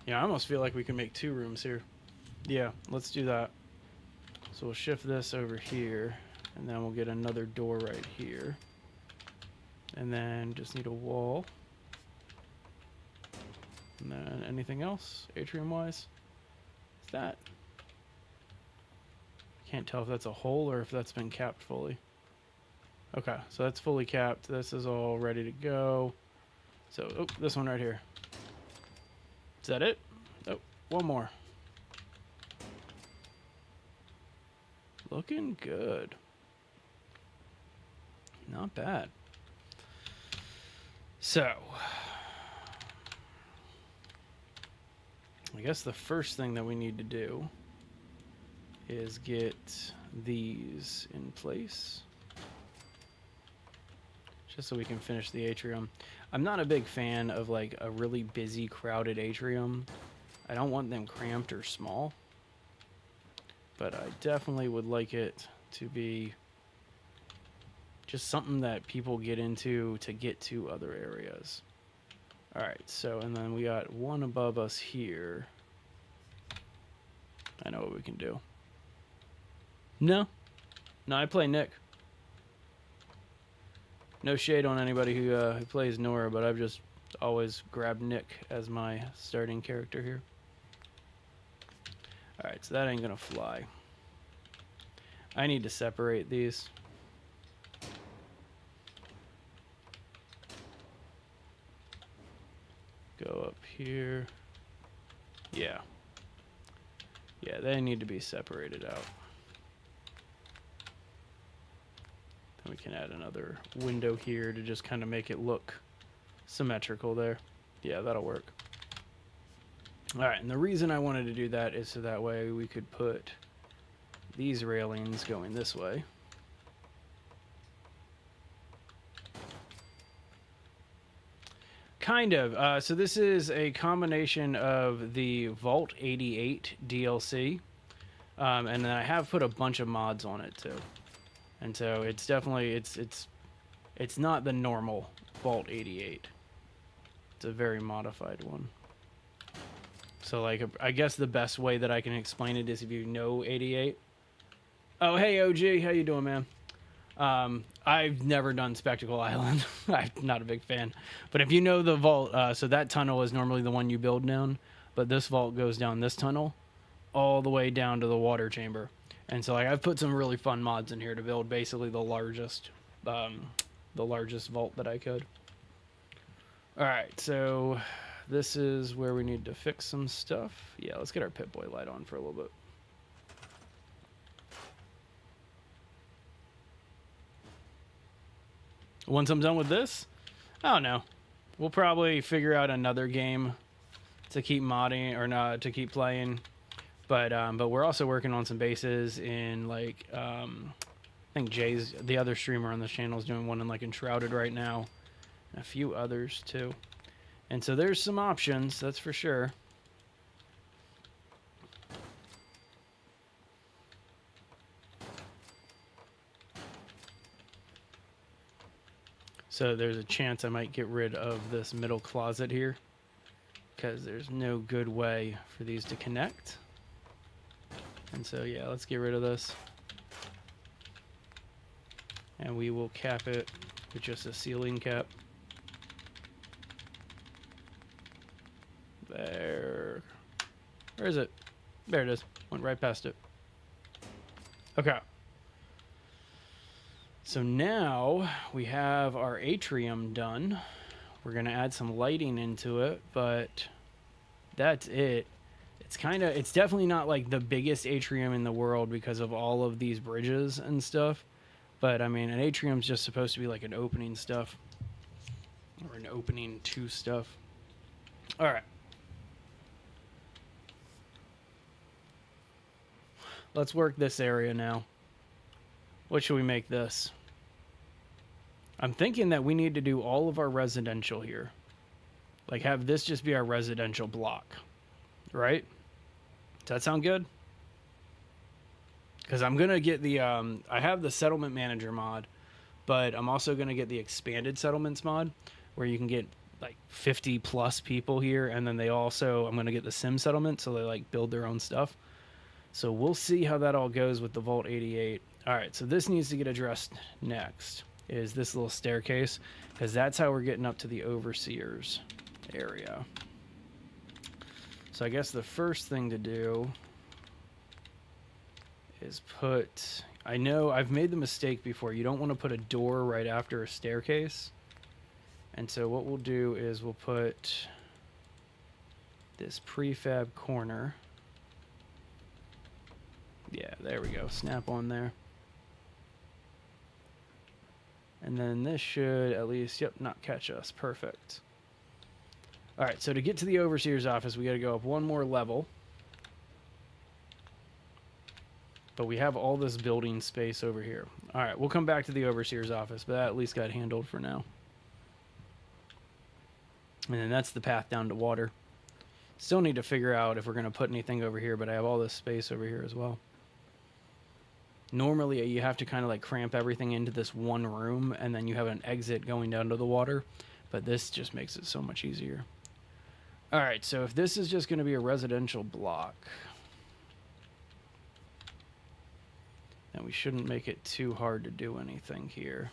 Yeah, I almost feel like we can make 2 rooms here. Yeah, let's do that. So we'll shift this over here, and then we'll get another door right here. And then just need a wall. And then anything else, atrium-wise? Is that? Can't tell if that's a hole or if that's been capped fully. Okay, so that's fully capped. This is all ready to go. So, oh, this one right here. Is that it? Oh, one more. Looking good. Not bad. So, I guess the first thing that we need to do is get these in place. Just so we can finish the atrium. I'm not a big fan of like a really busy, crowded atrium. I don't want them cramped or small. But I definitely would like it to be just something that people get into to get to other areas. Alright, so, and then we got one above us here. I know what we can do. No. No, I play Nick. No shade on anybody who plays Nora, but I've just always grabbed Nick as my starting character here. Alright, so that ain't gonna fly. I need to separate these. Go up here. Yeah. Yeah, they need to be separated out. Then we can add another window here to just kind of make it look symmetrical there. Yeah, that'll work. Alright, and the reason I wanted to do that is so that way we could put these railings going this way. Kind of. So this is a combination of the Vault 88 DLC, and then I have put a bunch of mods on it too. And so it's definitely it's not the normal Vault 88. It's a very modified one. So, like, I guess the best way that I can explain it is if you know 88. Oh, hey, OG. How you doing, man? I've never done Spectacle Island. I'm not a big fan. But if you know the vault, so that tunnel is normally the one you build down, but this vault goes down this tunnel all the way down to the water chamber. And so, like, I've put some really fun mods in here to build basically the largest vault that I could. All right, so this is where we need to fix some stuff. Yeah, let's get our Pip-Boy light on for a little bit. Once I'm done with this, I don't know. We'll probably figure out another game to keep modding or not to keep playing. But we're also working on some bases in like I think Jay's the other streamer on this channel is doing one in like Enshrouded right now, and a few others too. And so there's some options, that's for sure. So there's a chance I might get rid of this middle closet here because there's no good way for these to connect. And so, yeah, let's get rid of this. And we will cap it with just a ceiling cap. There. Where is it? There it is. Went right past it. Okay. So now we have our atrium done. We're going to add some lighting into it, but that's it. It's definitely not like the biggest atrium in the world because of all of these bridges and stuff. But I mean, an atrium's just supposed to be like an opening stuff or an opening to stuff. All right. Let's work this area now. What should we make this? I'm thinking that we need to do all of our residential here. Like have this just be our residential block. Right? Does that sound good? Because I'm going to get the... I have the settlement manager mod, but I'm also going to get the expanded settlements mod where you can get like 50 plus people here. And then they also... I'm going to get the sim settlement so they like build their own stuff. So we'll see how that all goes with the Vault 88. All right, so this needs to get addressed next, is this little staircase, because that's how we're getting up to the Overseer's area. So I guess the first thing to do is put... I know I've made the mistake before. You don't want to put a door right after a staircase. And so what we'll do is we'll put this prefab corner. Yeah, there we go. Snap on there. And then this should at least, yep, not catch us. Perfect. All right, so to get to the Overseer's office, we got to go up one more level. But we have all this building space over here. All right, we'll come back to the Overseer's office, but that at least got handled for now. And then that's the path down to water. Still need to figure out if we're going to put anything over here, but I have all this space over here as well. Normally, you have to kind of like cramp everything into this one room, and then you have an exit going down to the water. But this just makes it so much easier. All right, so if this is just going to be a residential block, then we shouldn't make it too hard to do anything here.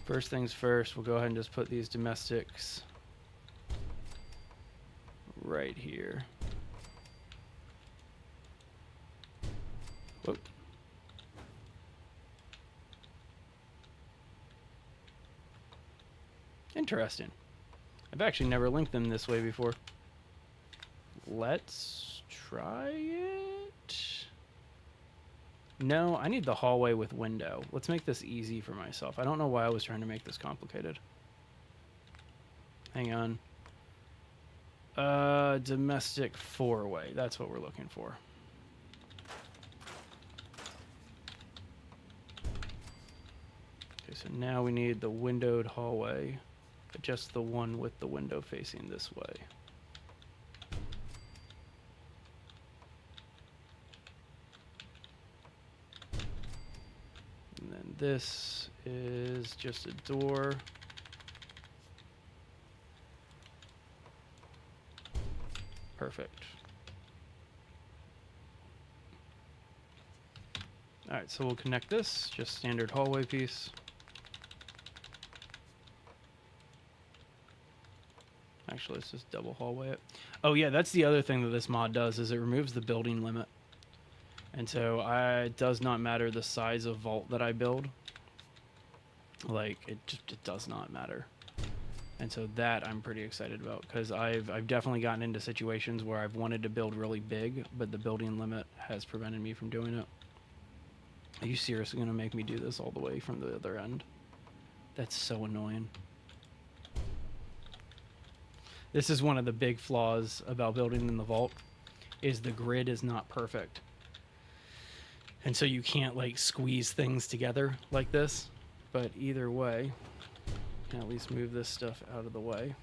First things first, we'll go ahead and just put these domestics right here. Whoop. Interesting. I've actually never linked them this way before. Let's try it. No, I need the hallway with window. Let's make this easy for myself. I don't know why I was trying to make this complicated. Hang on. Domestic four-way. That's what we're looking for. Okay, so now we need the windowed hallway, but just the one with the window facing this way. And then this is just a door. Perfect. All right, so we'll connect this, just standard hallway piece. Actually, let's just double hallway it. Oh yeah, that's the other thing that this mod does, is it removes the building limit. And so it does not matter the size of vault that I build. Like, it does not matter. And so that I'm pretty excited about, because I've definitely gotten into situations where I've wanted to build really big, but the building limit has prevented me from doing it. Are you seriously going to make me do this all the way from the other end? That's so annoying. This is one of the big flaws about building in the vault, is the grid is not perfect. And so you can't like squeeze things together like this. But either way, you can at least move this stuff out of the way.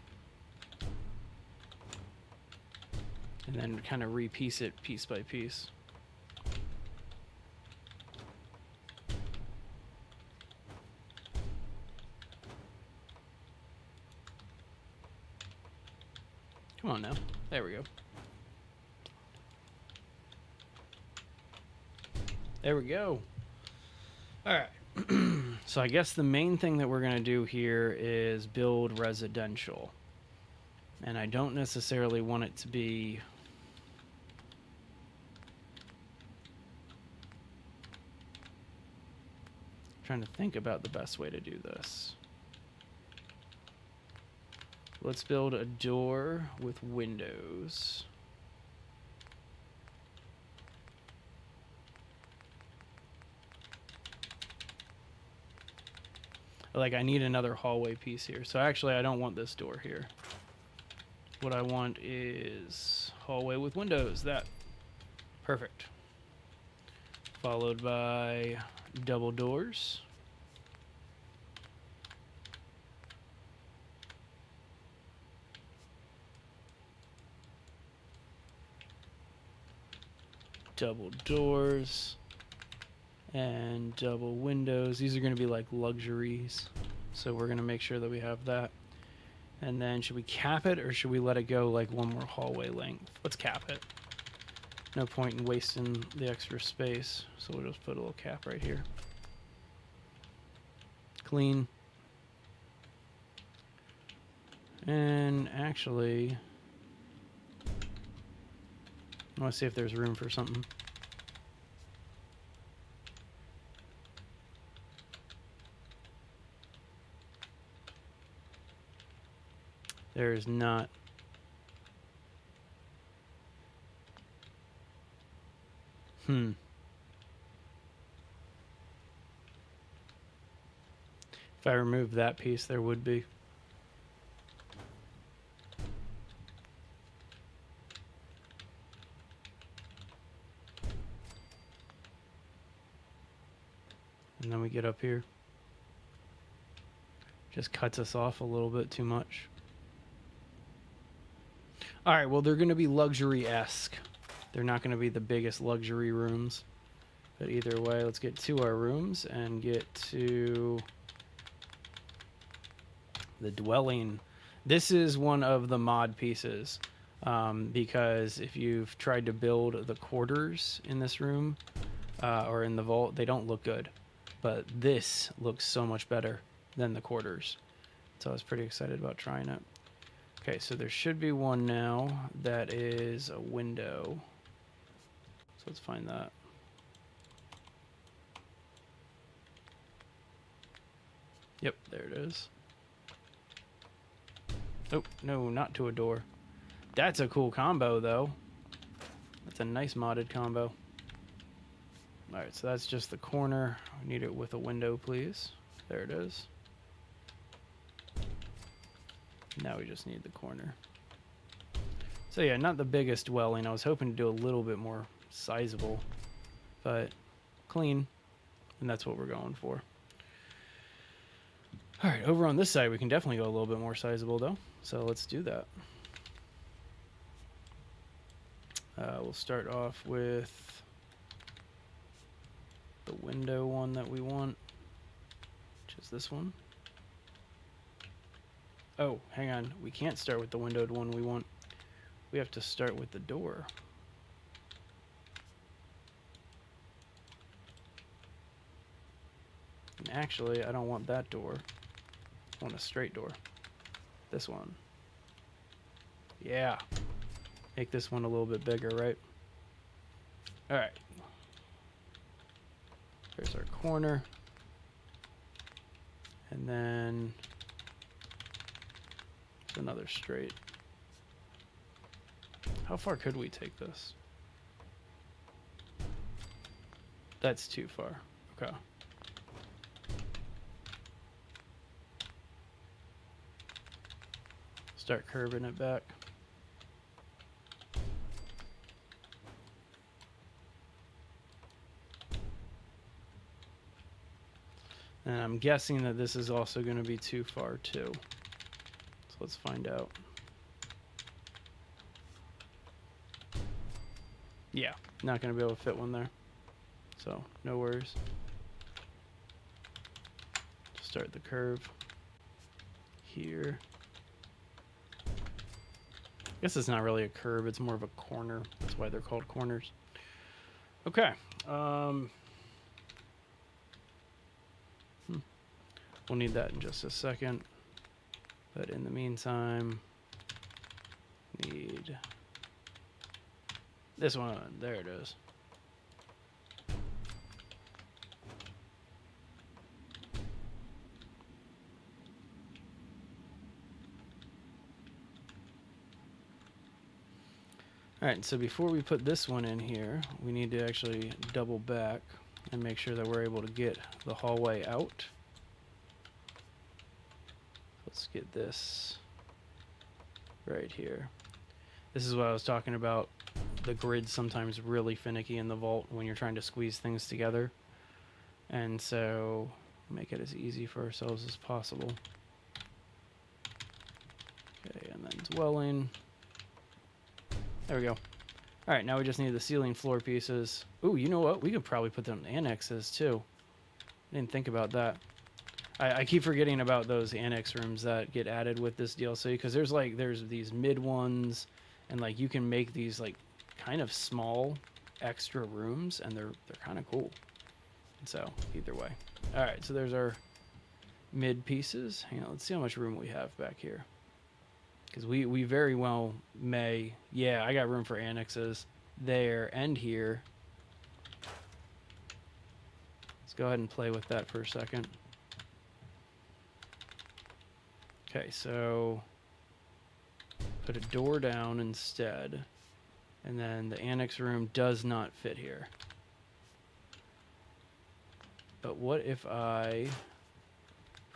And then kind of repiece it piece by piece. Come on now. There we go. There we go. All right. So I guess the main thing that we're going to do here is build residential. And I don't necessarily want it to be... I'm trying to think about the best way to do this. Let's build a door with windows. Like, I need another hallway piece here. So actually, I don't want this door here. What I want is hallway with windows. That. Perfect. Followed by double doors. Double doors. And double windows. These are going to be like luxuries. So we're going to make sure that we have that. And then should we cap it or should we let it go like one more hallway length? Let's cap it. No point in wasting the extra space. So we'll just put a little cap right here. Clean. And actually, I want to see if there's room for something. There is not. If I remove that piece, there would be. And then we get up here. Just cuts us off a little bit too much. All right, well, they're going to be luxury-esque. They're not going to be the biggest luxury rooms. But either way, let's get to our rooms and get to the dwelling. This is one of the mod pieces. Because if you've tried to build the quarters in this room or in the vault, they don't look good. But this looks so much better than the quarters. So I was pretty excited about trying it. Okay, so there should be one now that is a window. So let's find that. Yep, there it is. Oh, no, not to a door. That's a cool combo, though. That's a nice modded combo. Alright, so that's just the corner. We need it with a window, please. There it is. Now we just need the corner. So yeah, not the biggest dwelling. I was hoping to do a little bit more sizable, but clean, and that's what we're going for. All right, over on this side, we can definitely go a little bit more sizable though. So let's do that. We'll start off with the window one that we want, which is this one. Oh, hang on. We can't start with the windowed one we want. we have to start with the door. And actually, I don't want that door. I want a straight door. This one. Yeah. Make this one a little bit bigger, right? Alright. There's our corner. And then there's another straight. How far could we take this? That's too far. Okay. Start curving it back. And I'm guessing that this is also going to be too far too. So let's find out. Yeah, not going to be able to fit one there. So no worries. Just start the curve here. I guess it's not really a curve, it's more of a corner. That's why they're called corners. Okay. We'll need that in just a second. But in the meantime, need this one. There it is. Alright, so before we put this one in here, we need to actually double back and make sure that we're able to get the hallway out. Let's get this right here. This is what I was talking about. The grid's sometimes really finicky in the vault when you're trying to squeeze things together. And so make it as easy for ourselves as possible. Okay, and then dwelling. There we go. Alright, now we just need the ceiling floor pieces. Ooh, you know what? We could probably put them in annexes too. I didn't think about that. I keep forgetting about those annex rooms that get added with this DLC, because there's these mid ones, and like you can make these like kind of small extra rooms, and they're kind of cool. So either way. Alright, so there's our mid pieces. Hang on, let's see how much room we have back here. Because we very well may... Yeah, I got room for annexes there and here. Let's go ahead and play with that for a second. Okay, so put a door down instead. And then the annex room does not fit here. But what if I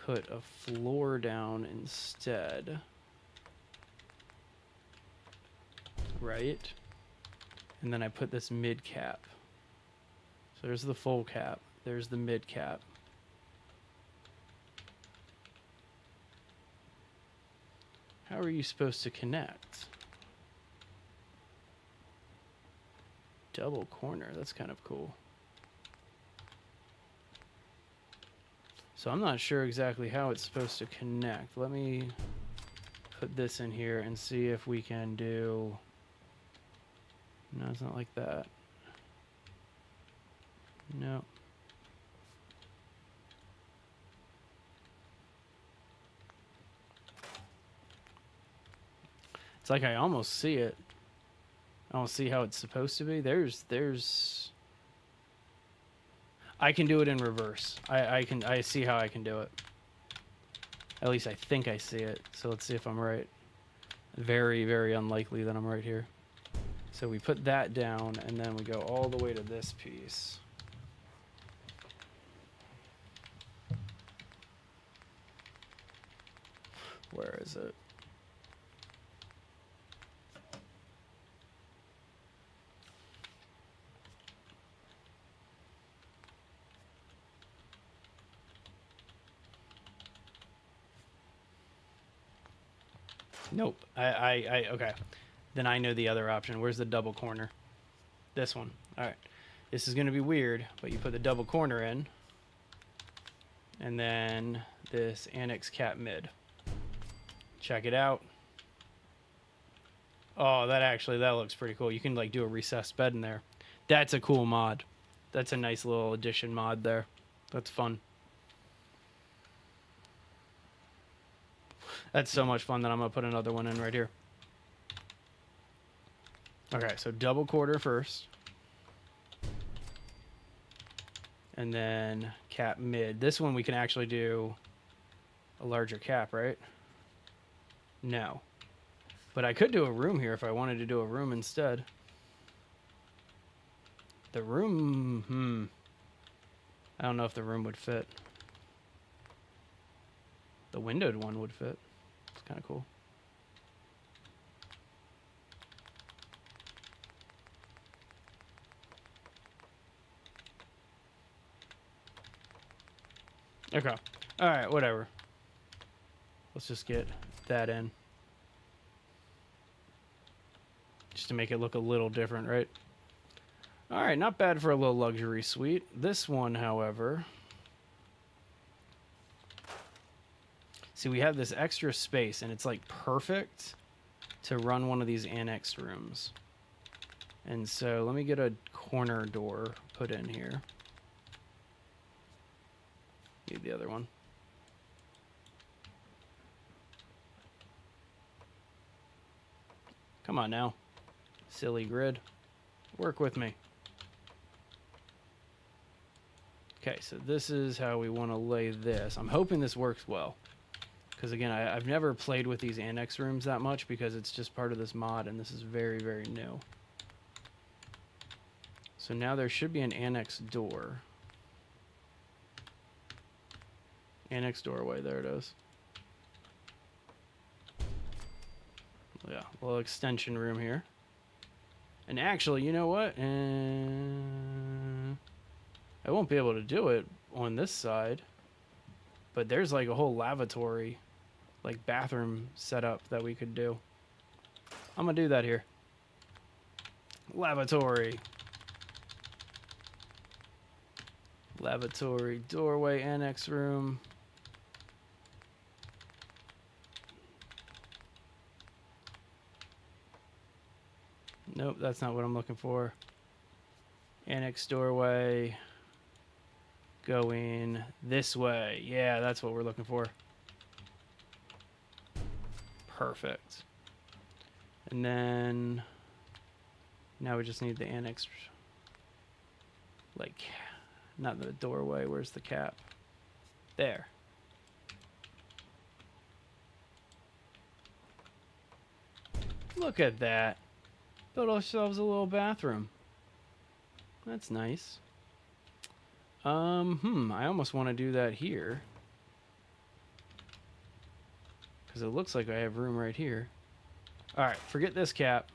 put a floor down instead? Right? And then I put this mid cap. So there's the full cap. There's the mid cap. How are you supposed to connect? Double corner. That's kind of cool. So I'm not sure exactly how it's supposed to connect. Let me put this in here and see if we can do... No, it's not like that. No. It's like I almost see it. I don't see how it's supposed to be. There's I can do it in reverse. I see how I can do it. At least I think I see it. So let's see if I'm right. Very, very unlikely that I'm right here. So we put that down, and then we go all the way to this piece. Where is it? Nope. Okay. Then I know the other option. Where's the double corner? This one. All right. This is going to be weird, but you put the double corner in, and then this annex cap mid. Check it out. Oh, that looks pretty cool. You can like do a recessed bed in there. That's a cool mod. That's a nice little addition mod there. That's fun. That's so much fun that I'm gonna put another one in right here. Okay, so double quarter first. And then cap mid. This one we can actually do a larger cap, right? No. But I could do a room here if I wanted to do a room instead. The room, I don't know if the room would fit. The windowed one would fit. It's kind of cool. Okay. All right, whatever. Let's just get that in. Just to make it look a little different, right? All right, not bad for a little luxury suite. This one, however... See, we have this extra space, and it's like perfect to run one of these annexed rooms. And so let me get a corner door put in here. Need the other one. Come on now. Silly grid. Work with me. Okay, so this is how we want to lay this. I'm hoping this works well. Because again, I've never played with these annex rooms that much because it's just part of this mod and this is very, very new. So now there should be an annex door. Annex doorway, there it is. Yeah, a little extension room here. And actually, you know what? I won't be able to do it on this side. But there's like a whole lavatory, like bathroom setup that we could do. I'm gonna do that here. Lavatory. Lavatory, doorway, annex room. Nope, that's not what I'm looking for. Annex doorway. Going this way. Yeah, that's what we're looking for. Perfect. And then now we just need the annex, like, not the doorway. Where's the cap? There. Look at that. Built ourselves a little bathroom. That's nice. I almost want to do that here. Because it looks like I have room right here. Alright, forget this cap.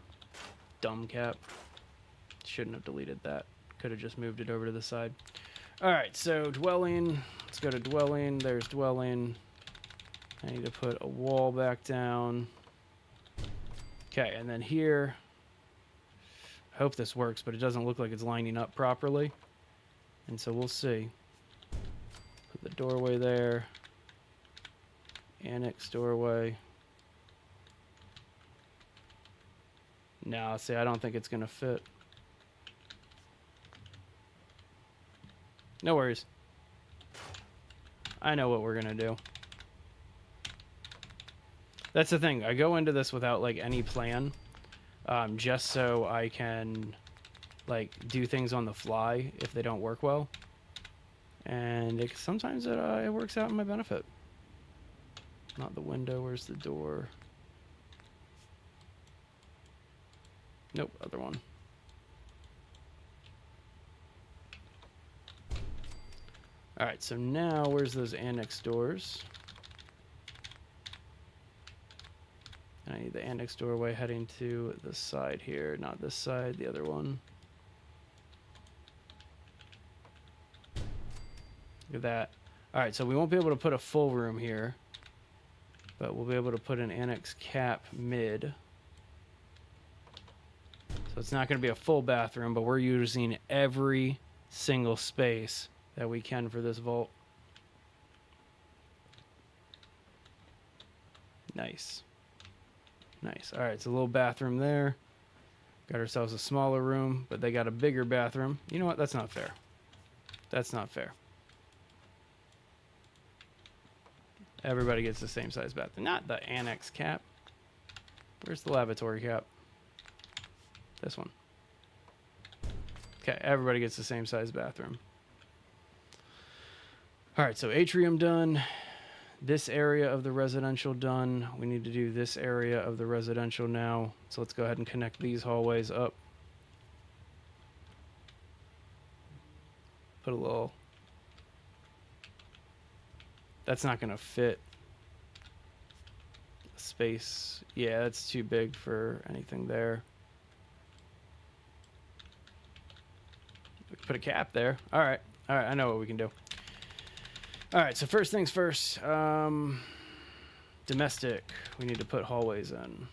Dumb cap. Shouldn't have deleted that. Could have just moved it over to the side. Alright, so dwelling. Let's go to dwelling. There's dwelling. I need to put a wall back down. Okay, and then here. I hope this works, but it doesn't look like it's lining up properly. And so we'll see. Put the doorway there. Annex doorway. No, see, I don't think it's going to fit. No worries. I know what we're going to do. That's the thing. I go into this without, like, any plan. Just so I can, like, do things on the fly if they don't work well. And sometimes it works out in my benefit. Not the window. Where's the door? Nope, other one. Alright, so now where's those annex doors? I need the annex doorway heading to the side here, not this side, the other one. Look at that. Alright, so we won't be able to put a full room here, but we'll be able to put an annex cap mid. So it's not going to be a full bathroom, but we're using every single space that we can for this vault. Nice. Nice. All right, it's a little bathroom there. Got ourselves a smaller room, but they got a bigger bathroom. You know what? That's not fair. That's not fair. Everybody gets the same size bathroom. Not the annex cap. Where's the lavatory cap? This one. Okay, everybody gets the same size bathroom. All right, so atrium done. This area of the residential done. We need to do this area of the residential now. So let's go ahead and connect these hallways up. Put a little... That's not going to fit. Space. Yeah, that's too big for anything there. We can put a cap there. All right, I know what we can do. All right, so first things first. Domestic. We need to put hallways in.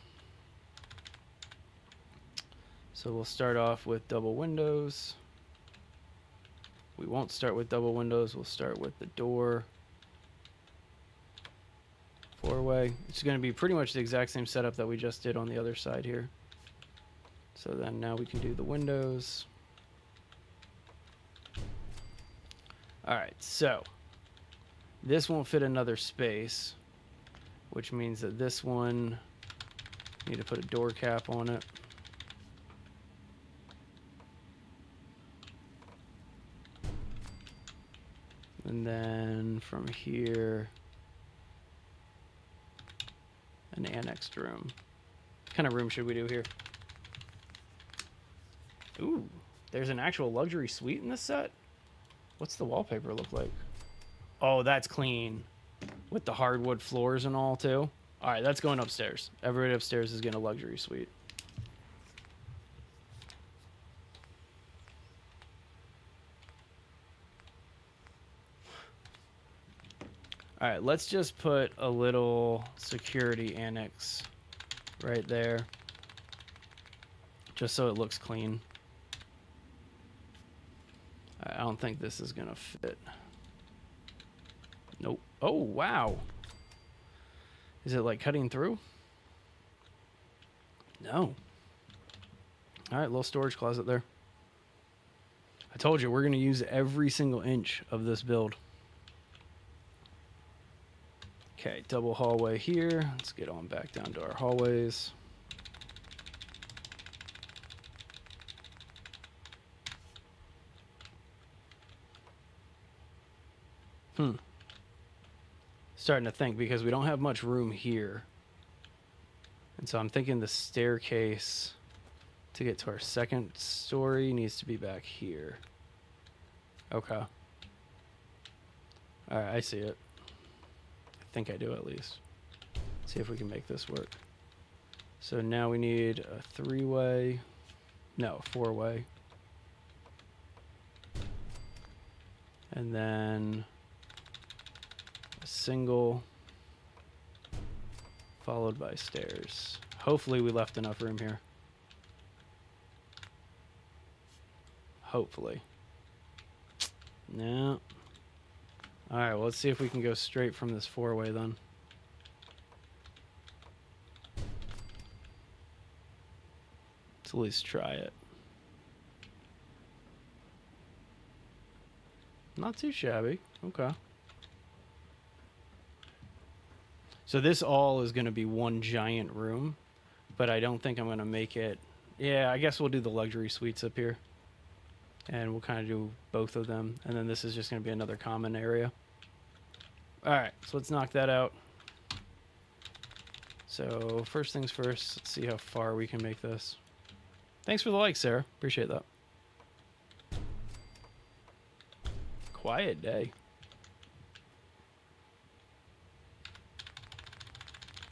So we'll start off with double windows. We won't start with double windows. We'll start with the door. Four-way. It's going to be pretty much the exact same setup that we just did on the other side here. So then now we can do the windows. All right, so this won't fit another space, which means that this one, need to put a door cap on it. And then from here, an annexed room. What kind of room should we do here? Ooh, there's an actual luxury suite in this set? What's the wallpaper look like? Oh, that's clean. With the hardwood floors and all, too. All right, that's going upstairs. Everybody upstairs is getting a luxury suite. All right, let's just put a little security annex right there. Just so it looks clean. I don't think this is going to fit. Nope. Oh, wow. Is it like cutting through? No. All right, little storage closet there. I told you, we're going to use every single inch of this build. Okay, double hallway here. Let's get on back down to our hallways. Starting to think, because we don't have much room here. And so I'm thinking the staircase to get to our second story needs to be back here. Okay. All right, I see it. I think I do at least. Let's see if we can make this work. So now we need a three-way, no, four-way. And then a single followed by stairs. Hopefully we left enough room here. Hopefully. No. All right, well, let's see if we can go straight from this four-way then. Let's at least try it. Not too shabby. Okay. So this all is going to be one giant room, but I don't think I'm going to make it. Yeah, I guess we'll do the luxury suites up here. And we'll kind of do both of them. And then this is just going to be another common area. All right, so let's knock that out. So first things first, let's see how far we can make this. Thanks for the like, Sarah. Appreciate that. Quiet day.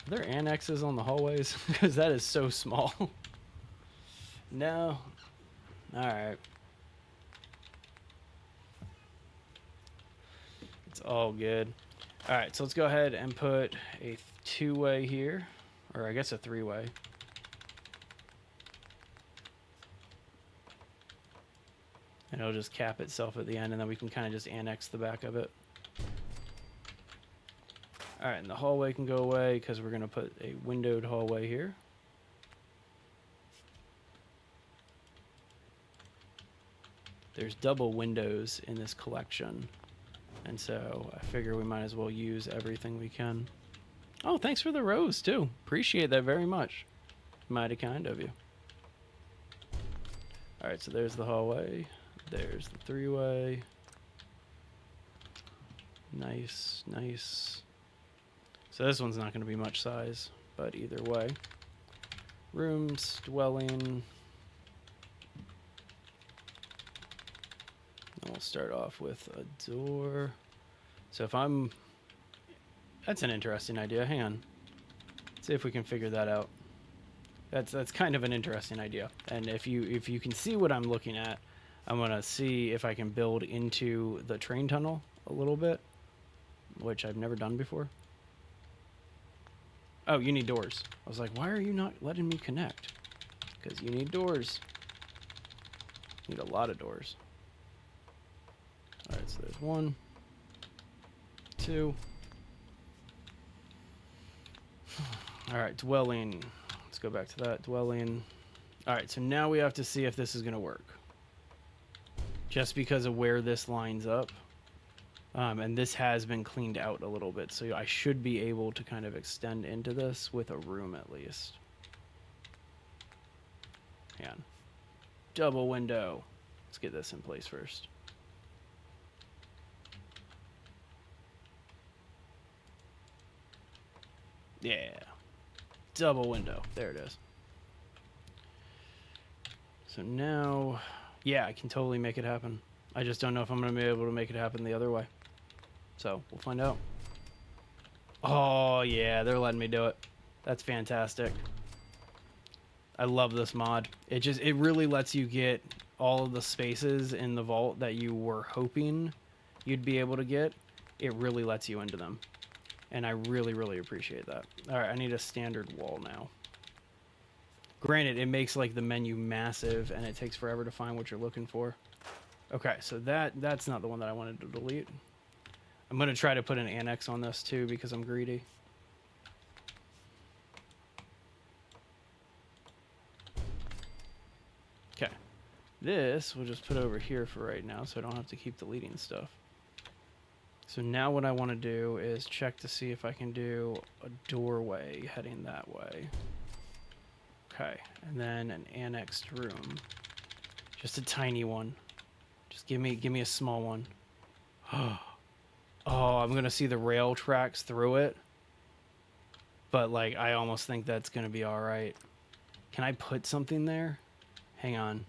Are there annexes on the hallways? Because that is so small. No. All right. It's all good. All right, so let's go ahead and put a two-way here, or I guess a three-way. And it'll just cap itself at the end, and then we can kind of just annex the back of it. All right, and the hallway can go away because we're going to put a windowed hallway here. there's double windows in this collection. And so I figure we might as well use everything we can. Oh, thanks for the rose, too. Appreciate that very much. Mighty kind of you. All right, so there's the hallway. There's the three-way. Nice, nice. So this one's not going to be much size, but either way. Rooms, dwelling. And we'll start off with a door. So if I'm... That's an interesting idea. Hang on. See if we can figure that out. That's kind of an interesting idea. And if you can see what I'm looking at, I'm gonna see if I can build into the train tunnel a little bit, which I've never done before. Oh, you need doors. I was like, why are you not letting me connect? Because you need doors. You need a lot of doors. All right, so there's 1, 2. All right, dwelling. Let's go back to that, dwelling. All right, so now we have to see if this is gonna work. Just because of where this lines up. And this has been cleaned out a little bit, so I should be able to kind of extend into this with a room at least. Hang on. Double window. Let's get this in place first. Yeah. Double window. There it is. So now, yeah, I can totally make it happen. I just don't know if I'm going to be able to make it happen the other way. So we'll find out. Oh, yeah, they're letting me do it. That's fantastic. I love this mod. It really lets you get all of the spaces in the vault that you were hoping you'd be able to get. It really lets you into them. And I really, really appreciate that. All right, I need a standard wall now. Granted, it makes like the menu massive and it takes forever to find what you're looking for. Okay, so that's not the one that I wanted to delete. I'm going to try to put an annex on this too because I'm greedy. Okay, this we'll just put over here for right now so I don't have to keep deleting stuff. So now what I want to do is check to see if I can do a doorway heading that way. Okay, and then an annexed room. Just a tiny one. Just give me a small one. Oh, I'm gonna see the rail tracks through it. But like I almost think that's gonna be alright. Can I put something there? Hang on.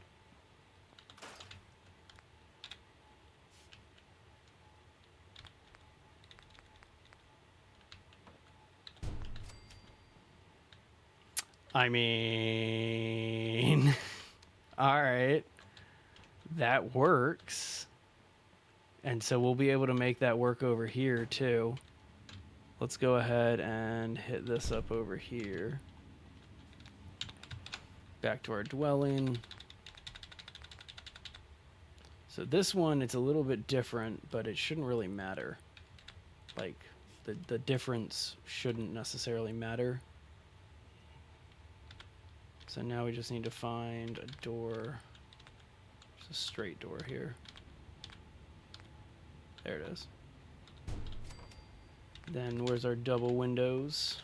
I mean, all right, that works. And so we'll be able to make that work over here too. Let's go ahead and hit this up over here. Back to our dwelling. So this one, it's a little bit different, but it shouldn't really matter. Like, the difference shouldn't necessarily matter. So now we just need to find a door. There's a straight door here. There it is. Then where's our double windows?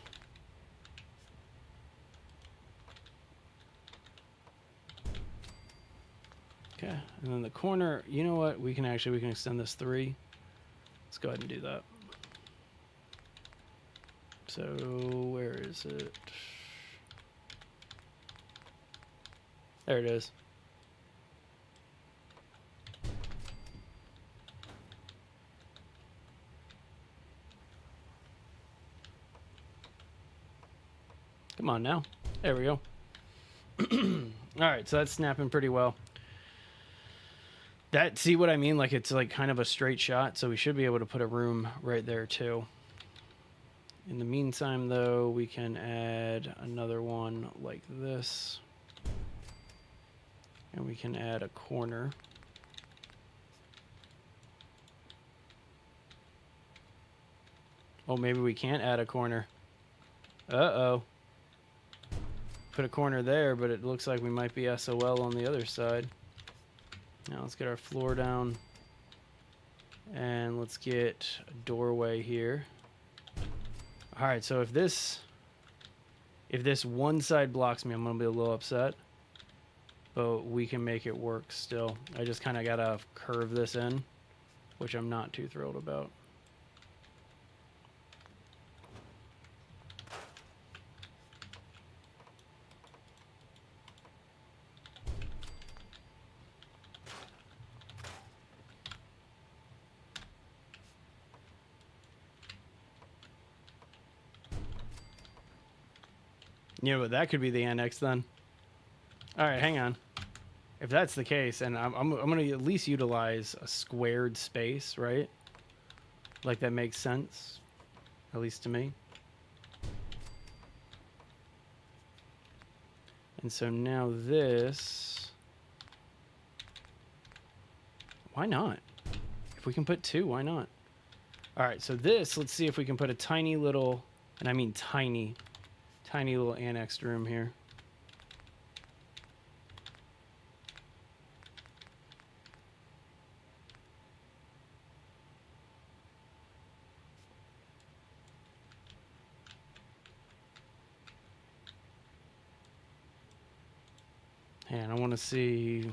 Okay, and then the corner, you know what? We can extend this 3. Let's go ahead and do that. So where is it? There it is. Come on now. There we go. Alright, so that's snapping pretty well. See what I mean? Like it's like kind of a straight shot, so we should be able to put a room right there too. In the meantime though, we can add another one like this. And we can add a corner. Oh, maybe we can't add a corner. Uh-oh. Put a corner there, but it looks like we might be SOL on the other side. Now let's get our floor down. And let's get a doorway here. Alright, so if this one side blocks me, I'm going to be a little upset. But we can make it work still. I just kind of got to curve this in, which I'm not too thrilled about. You know what, that could be the annex then. All right, hang on. If that's the case, and I'm going to at least utilize a squared space, right? Like that makes sense, at least to me. And so now this, why not? If we can put 2, why not? All right, so this, let's see if we can put a tiny little, and I mean tiny little annexed room here. And I want to see,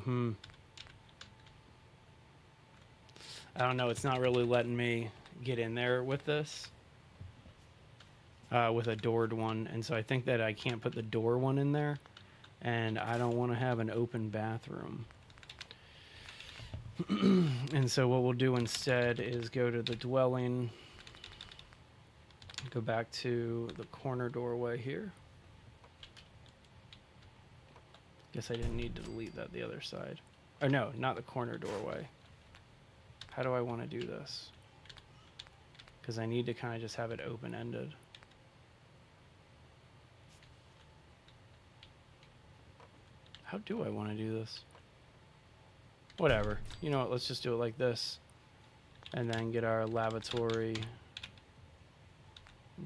I don't know, it's not really letting me get in there with this. With a doored one, and so I think that I can't put the door one in there, and I don't want to have an open bathroom. And so what we'll do instead is go to the dwelling, go back to the corner doorway here. Guess I didn't need to delete that the other side. Or no, not the corner doorway. How do I want to do this? Because I need to kind of just have it open-ended. How do I want to do this? Whatever. You know what? Let's just do it like this. And then get our lavatory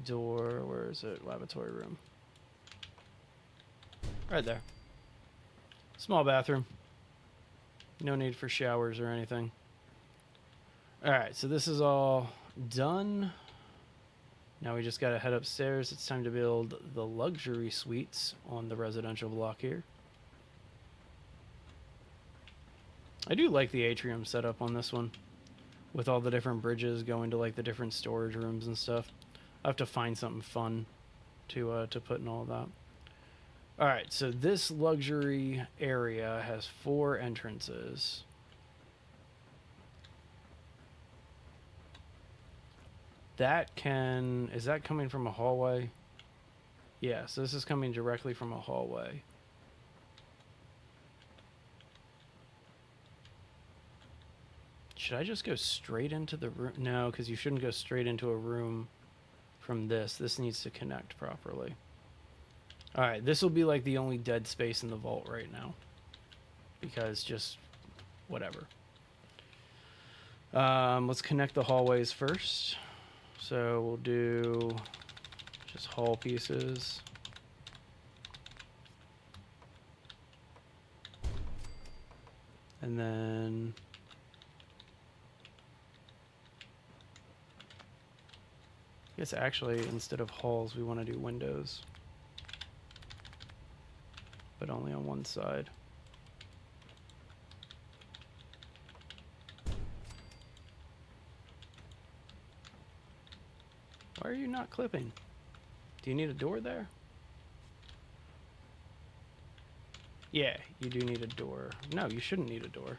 door. Where is it? Lavatory room. Right there. Small bathroom. No need for showers or anything. Alright, so this is all done. Now we just gotta head upstairs. It's time to build the luxury suites on the residential block here. I do like the atrium setup on this one, with all the different bridges going to like the different storage rooms and stuff. I have to find something fun to put in all of that. All right, so this luxury area has 4 entrances. Is that coming from a hallway? Yeah, so this is coming directly from a hallway. Should I just go straight into the room? No, because you shouldn't go straight into a room from this. This needs to connect properly. Alright, this will be like the only dead space in the vault right now. Because just whatever. Let's connect the hallways first. So we'll do just hall pieces. And then I guess actually instead of halls we want to do windows. But only on one side. Why are you not clipping? Do you need a door there? Yeah, you do need a door. No, you shouldn't need a door.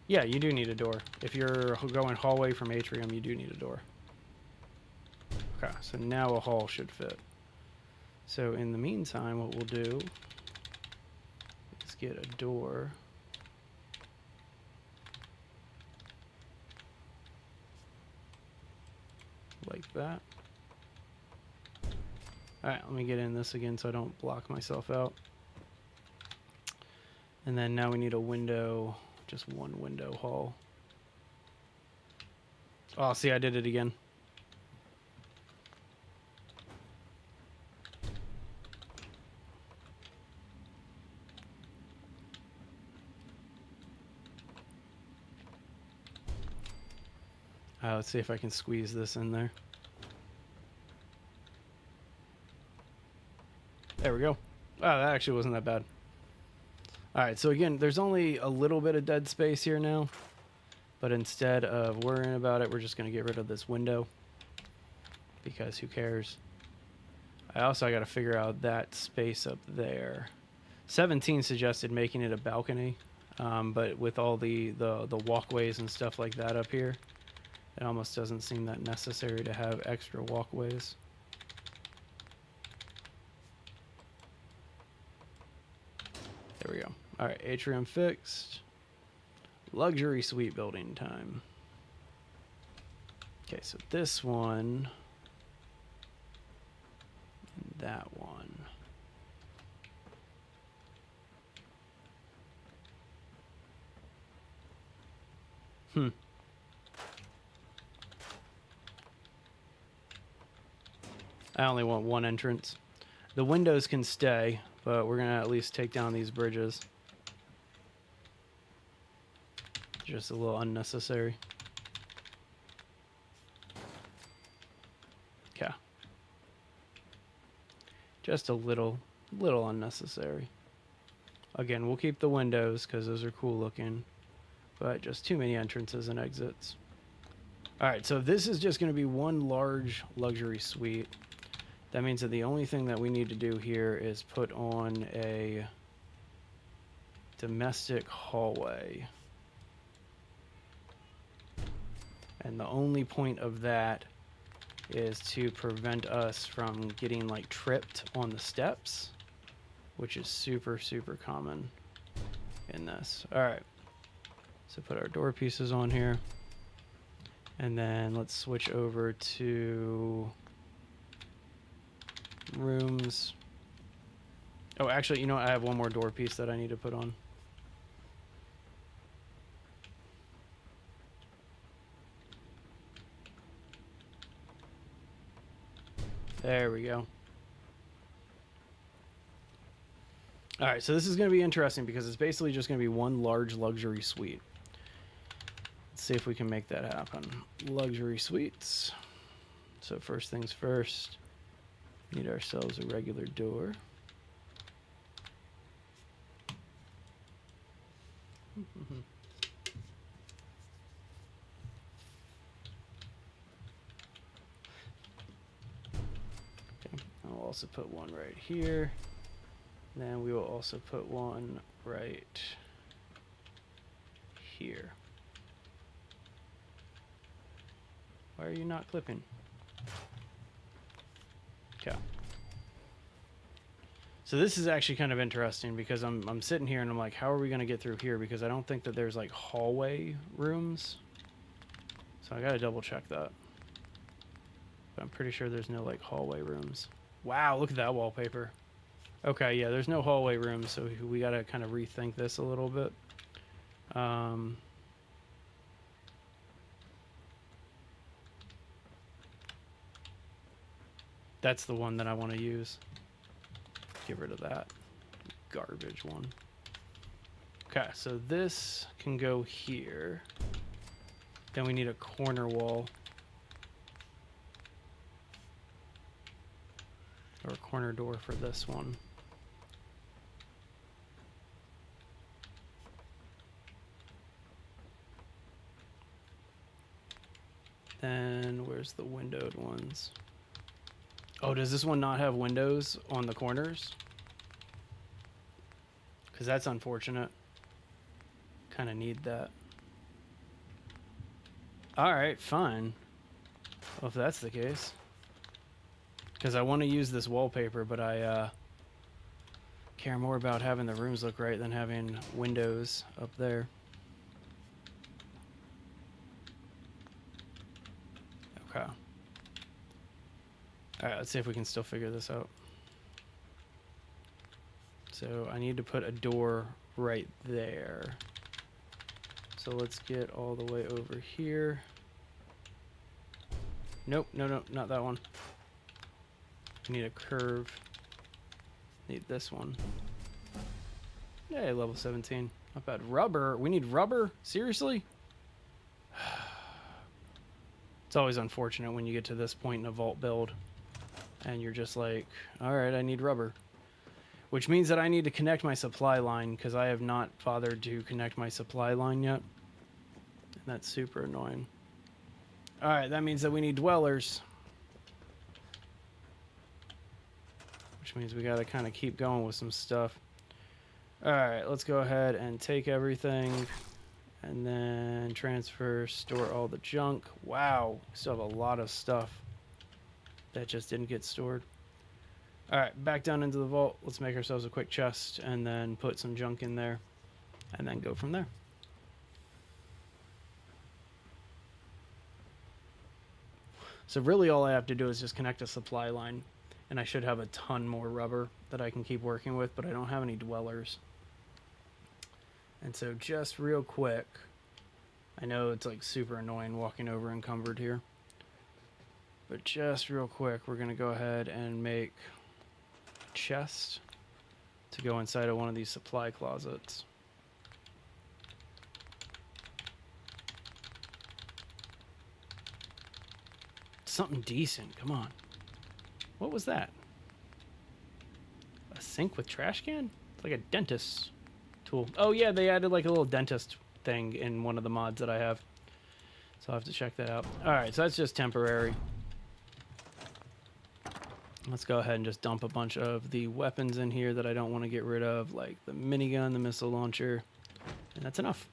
Yeah, you do need a door. If you're going hallway from atrium, you do need a door. Okay, so now a hall should fit. So in the meantime, what we'll do is get a door. Like that. Alright, let me get in this again so I don't block myself out. And then now we need a window, just one window hall. Oh, see, I did it again. Let's see if I can squeeze this in there. There we go. Oh, that actually wasn't that bad. Alright, so again, there's only a little bit of dead space here now. But instead of worrying about it, we're just going to get rid of this window. Because who cares? I got to figure out that space up there. 17 suggested making it a balcony. But with all the walkways and stuff like that up here, it almost doesn't seem that necessary to have extra walkways. There we go. All right, atrium fixed. Luxury suite building time. Okay, so this one and that one. I only want one entrance. The windows can stay, but we're gonna at least take down these bridges. Just a little unnecessary. Okay. Just a little unnecessary. Again, we'll keep the windows because those are cool looking, but just too many entrances and exits. All right, so this is just going to be one large luxury suite. That means that the only thing that we need to do here is put on a domestic hallway. And the only point of that is to prevent us from getting like tripped on the steps, which is super common in this. All right, so put our door pieces on here, and then let's switch over to rooms. Oh, actually, you know what? I have one more door piece that I need to put on. There we go. All right, so this is going to be interesting because it's basically just going to be one large luxury suite. Let's see if we can make that happen. Luxury suites. So first things first, need ourselves a regular door. I'll also put one right here. Then we will also put one right here. Why are you not clipping? Okay. So this is actually kind of interesting because I'm sitting here and I'm like, how are we going to get through here? Because I don't think that there's like hallway rooms. So I got to double check that. But I'm pretty sure there's no like hallway rooms. Wow, look at that wallpaper. Okay, yeah, there's no hallway rooms, so we got to kind of rethink this a little bit. That's the one that I want to use. Get rid of that garbage one. Okay, so this can go here. Then we need a corner wall. Or a corner door for this one. Then where's the windowed ones? Oh, does this one not have windows on the corners? Because that's unfortunate. Kind of need that. Alright, fine. Well, if that's the case. Because I want to use this wallpaper, but I care more about having the rooms look right than having windows up there. Okay. Alright, let's see if we can still figure this out. So I need to put a door right there. So let's get all the way over here. Nope, no, not that one. We need a curve. Need this one. Hey, level 17. Not bad. Rubber. We need rubber? Seriously? It's always unfortunate when you get to this point in a vault build and you're just like, all right, I need rubber. Which means that I need to connect my supply line because I have not bothered to connect my supply line yet. And that's super annoying. All right, that means that we need dwellers. Which means we got to kind of keep going with some stuff. All right, let's go ahead and take everything and then transfer, store all the junk. Wow, we still have a lot of stuff that just didn't get stored. All right, back down into the vault. Let's make ourselves a quick chest and then put some junk in there and then go from there. So really all I have to do is just connect a supply line and I should have a ton more rubber that I can keep working with, but I don't have any dwellers. And so just real quick, I know it's like super annoying walking over encumbered here, but just real quick, we're gonna go ahead and make a chest to go inside of one of these supply closets. Something decent, come on. What was that? A sink with trash can? It's like a dentist tool. Oh yeah, they added like a little dentist thing in one of the mods that I have. So I'll have to check that out. Alright, so that's just temporary. Let's go ahead and just dump a bunch of the weapons in here that I don't want to get rid of, like the minigun, the missile launcher, and that's enough.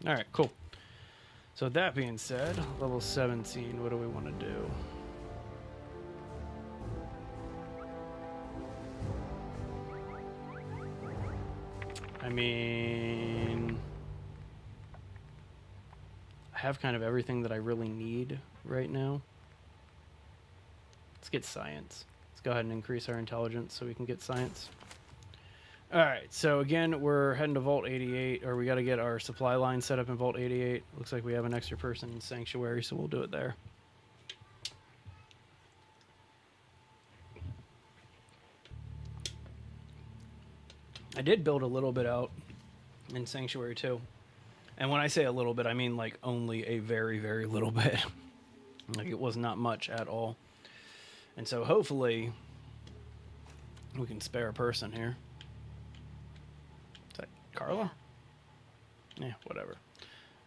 Alright, cool. So that being said, level 17, what do we want to do? I mean, I have kind of everything that I really need right now. Let's get science. Let's go ahead and increase our intelligence so we can get science. Alright, so again, we're heading to Vault 88, or we got to get our supply line set up in Vault 88. Looks like we have an extra person in Sanctuary, so we'll do it there. I did build a little bit out in Sanctuary too. And when I say a little bit, I mean like only a very, very little bit. Like it was not much at all. And so hopefully we can spare a person here. Is that Carla? Yeah, whatever.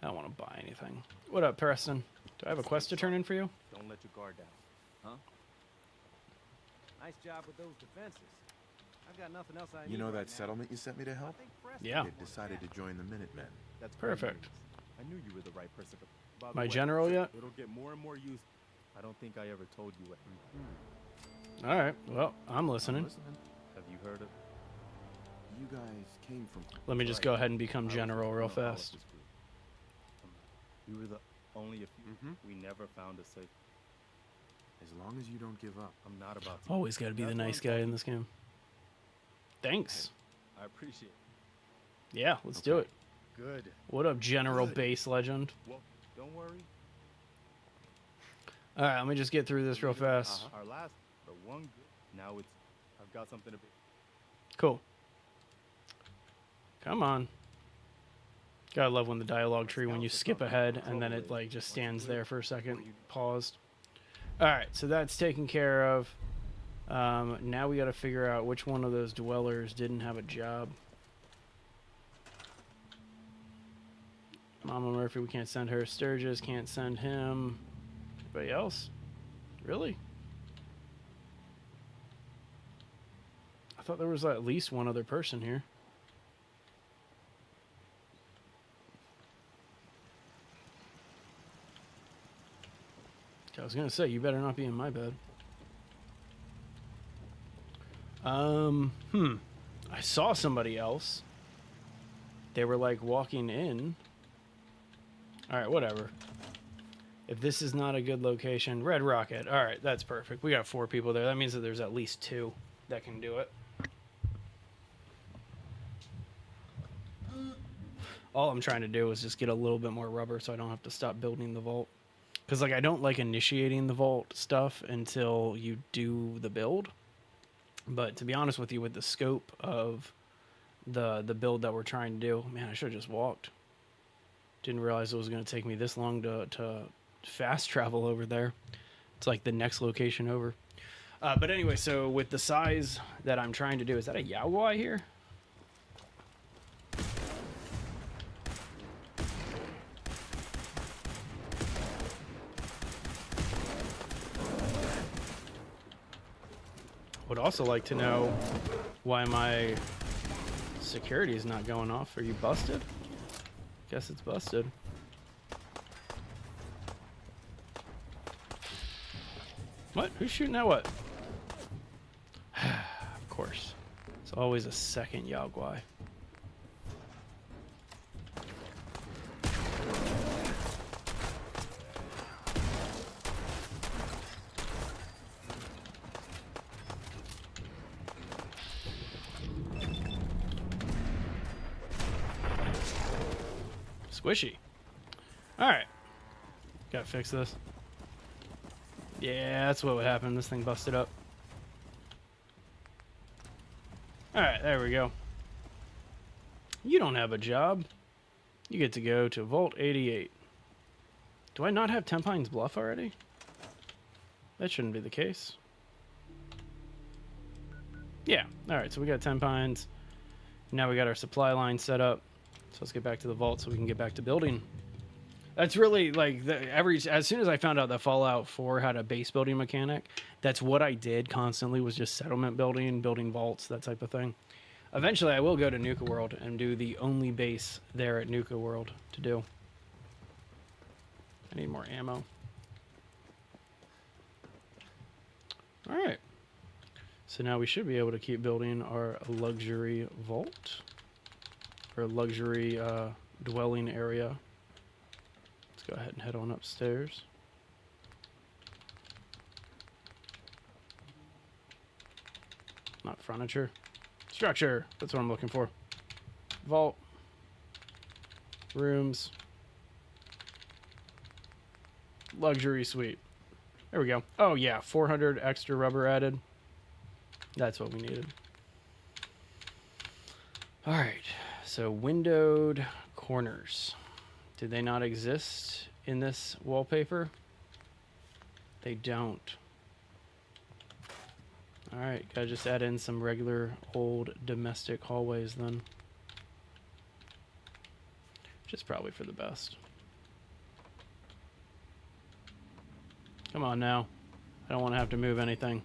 I don't want to buy anything. What up, Preston? Do I have a quest to turn in for you? Don't let your guard down. Huh? Nice job with those defenses. I've got nothing else I need. You know right that now. settlement you sent me to help? I think Preston Yeah. They decided to join the Minutemen. That's great Perfect. news. I knew you were the right person. By the My way, general yet? It'll get more and more used. I don't think I ever told you what. All right. Well, I'm listening. Have you heard of? You guys came from. Let me just go ahead and become general real fast. We were the only a few. Mhm. We never found a safe. As long as you don't give up. I'm not about to. Always got to be the That's what nice I'm guy talking- in this game. Thanks. I appreciate it. Yeah, let's do it. Good. What up, General Good. Base Legend? Well, don't worry. All right, let me just get through this real fast. Our last, but one good. Now it's. I've got something to be. Cool. Come on. Gotta love when the dialogue tree, when you skip ahead and then it like just stands there for a second, paused. All right, so that's taken care of. Now we got to figure out which one of those dwellers didn't have a job. Mama Murphy, we can't send her. Sturgis, can't send him. Anybody else? Really? I thought there was at least one other person here. I was gonna say, you better not be in my bed. I saw somebody else. They were like walking in. Alright, whatever. If this is not a good location, Red Rocket. Alright, that's perfect. We got 4 people there. That means that there's at least 2 that can do it. All I'm trying to do is just get a little bit more rubber so I don't have to stop building the vault. Because like I don't like initiating the vault stuff until you do the build. But to be honest with you, with the scope of the build that we're trying to do, man, I should have just walked. Didn't realize it was going to take me this long to fast travel over there. It's like the next location over. But anyway, so with the size that I'm trying to do, is that a Yao Guai here? Would also like to know why my security is not going off. Are you busted? Guess it's busted. What? Who's shooting at what? Of course. It's always a second Yao Guai. Squishy. Alright. Gotta fix this. Yeah, that's what would happen. This thing busted up. Alright, there we go. You don't have a job. You get to go to Vault 88. Do I not have Tempines Bluff already? That shouldn't be the case. Yeah. Alright, so we got Tempines. Now we got our supply line set up. So let's get back to the vault so we can get back to building. That's really like as soon as I found out that Fallout 4 had a base building mechanic, that's what I did constantly, was just settlement building, building vaults, that type of thing. Eventually I will go to Nuka World and do the only base there at Nuka World to do. I need more ammo. Alright. So now we should be able to keep building our luxury vault. Or luxury dwelling area. Let's go ahead and head on upstairs. Not furniture. Structure. That's what I'm looking for. Vault. Rooms. Luxury suite. There we go. Oh yeah, 400 extra rubber added. That's what we needed. All right. So windowed corners. Do they not exist in this wallpaper? They don't. All right, gotta just add in some regular old domestic hallways then. Which is probably for the best. Come on now. I don't want to have to move anything.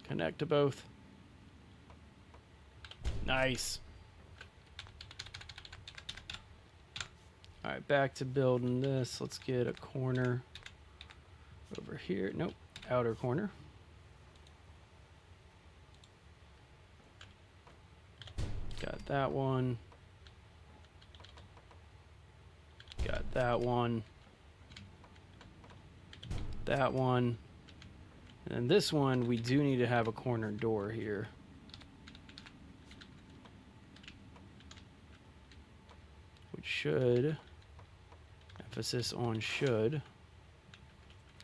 Connect to both. Nice. All right, back to building this. Let's get a corner over here. Nope, outer corner. Got that one. Got that one. That one. And then this one, we do need to have a corner door here. Which should, emphasis on should,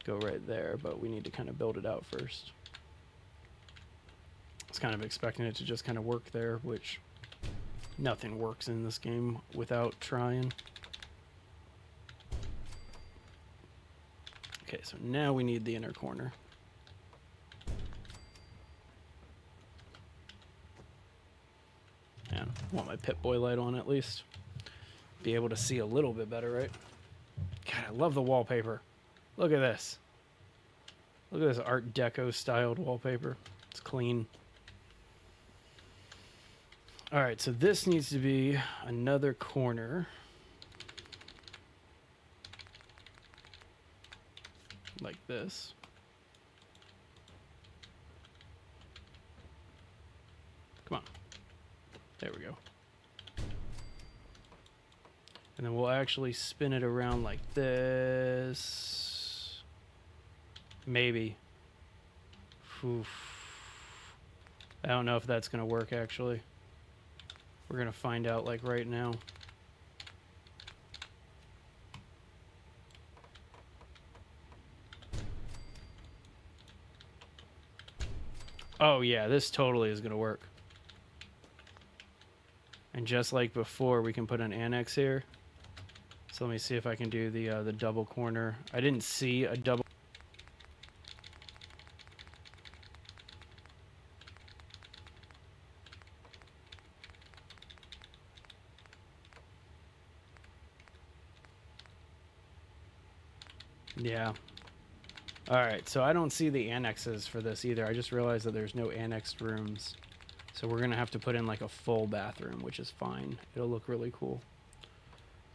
go right there, but we need to kind of build it out first. I was kind of expecting it to just kind of work there, which nothing works in this game without trying. Okay, so now we need the inner corner. Yeah, I want my Pip-Boy light on at least. Be able to see a little bit better, right? God, I love the wallpaper. Look at this. Look at this Art Deco styled wallpaper. It's clean. All right, so this needs to be another corner. Like this. Come on. There we go. And then we'll actually spin it around like this. Maybe. Oof. I don't know if that's going to work, actually. We're going to find out, like, right now. Oh, yeah, this totally is going to work. And just like before, we can put an annex here. So let me see if I can do the double corner. I didn't see a double. Yeah. All right, so I don't see the annexes for this either. I just realized that there's no annexed rooms. So we're going to have to put in like a full bathroom, which is fine. It'll look really cool.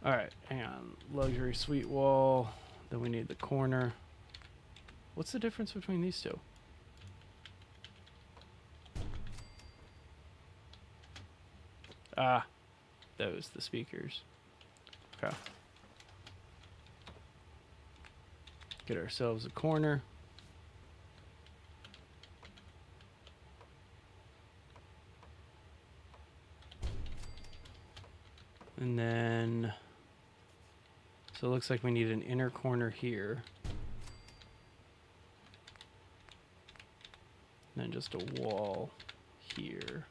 All right, hang on. Luxury suite wall. Then we need the corner. What's the difference between these two? Ah, those, the speakers. Okay. Get ourselves a corner. And then, so it looks like we need an inner corner here. And then just a wall here.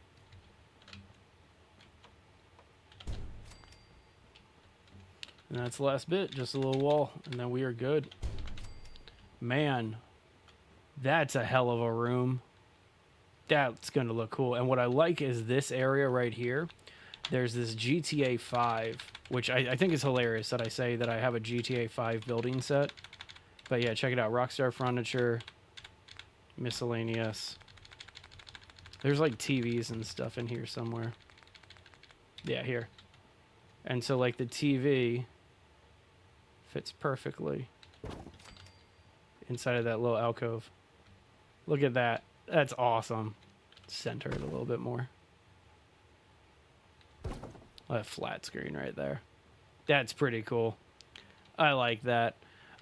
And that's the last bit, just a little wall, and then we are good. Man, that's a hell of a room. That's going to look cool. And what I like is this area right here. There's this GTA 5, which I think is hilarious that I say that I have a GTA 5 building set. But yeah, check it out. Rockstar Furniture, miscellaneous. There's like TVs and stuff in here somewhere. Yeah, here. And so like the TV fits perfectly inside of that little alcove. Look at that. That's awesome. Center it a little bit more. A flat screen right there. That's pretty cool. I like that.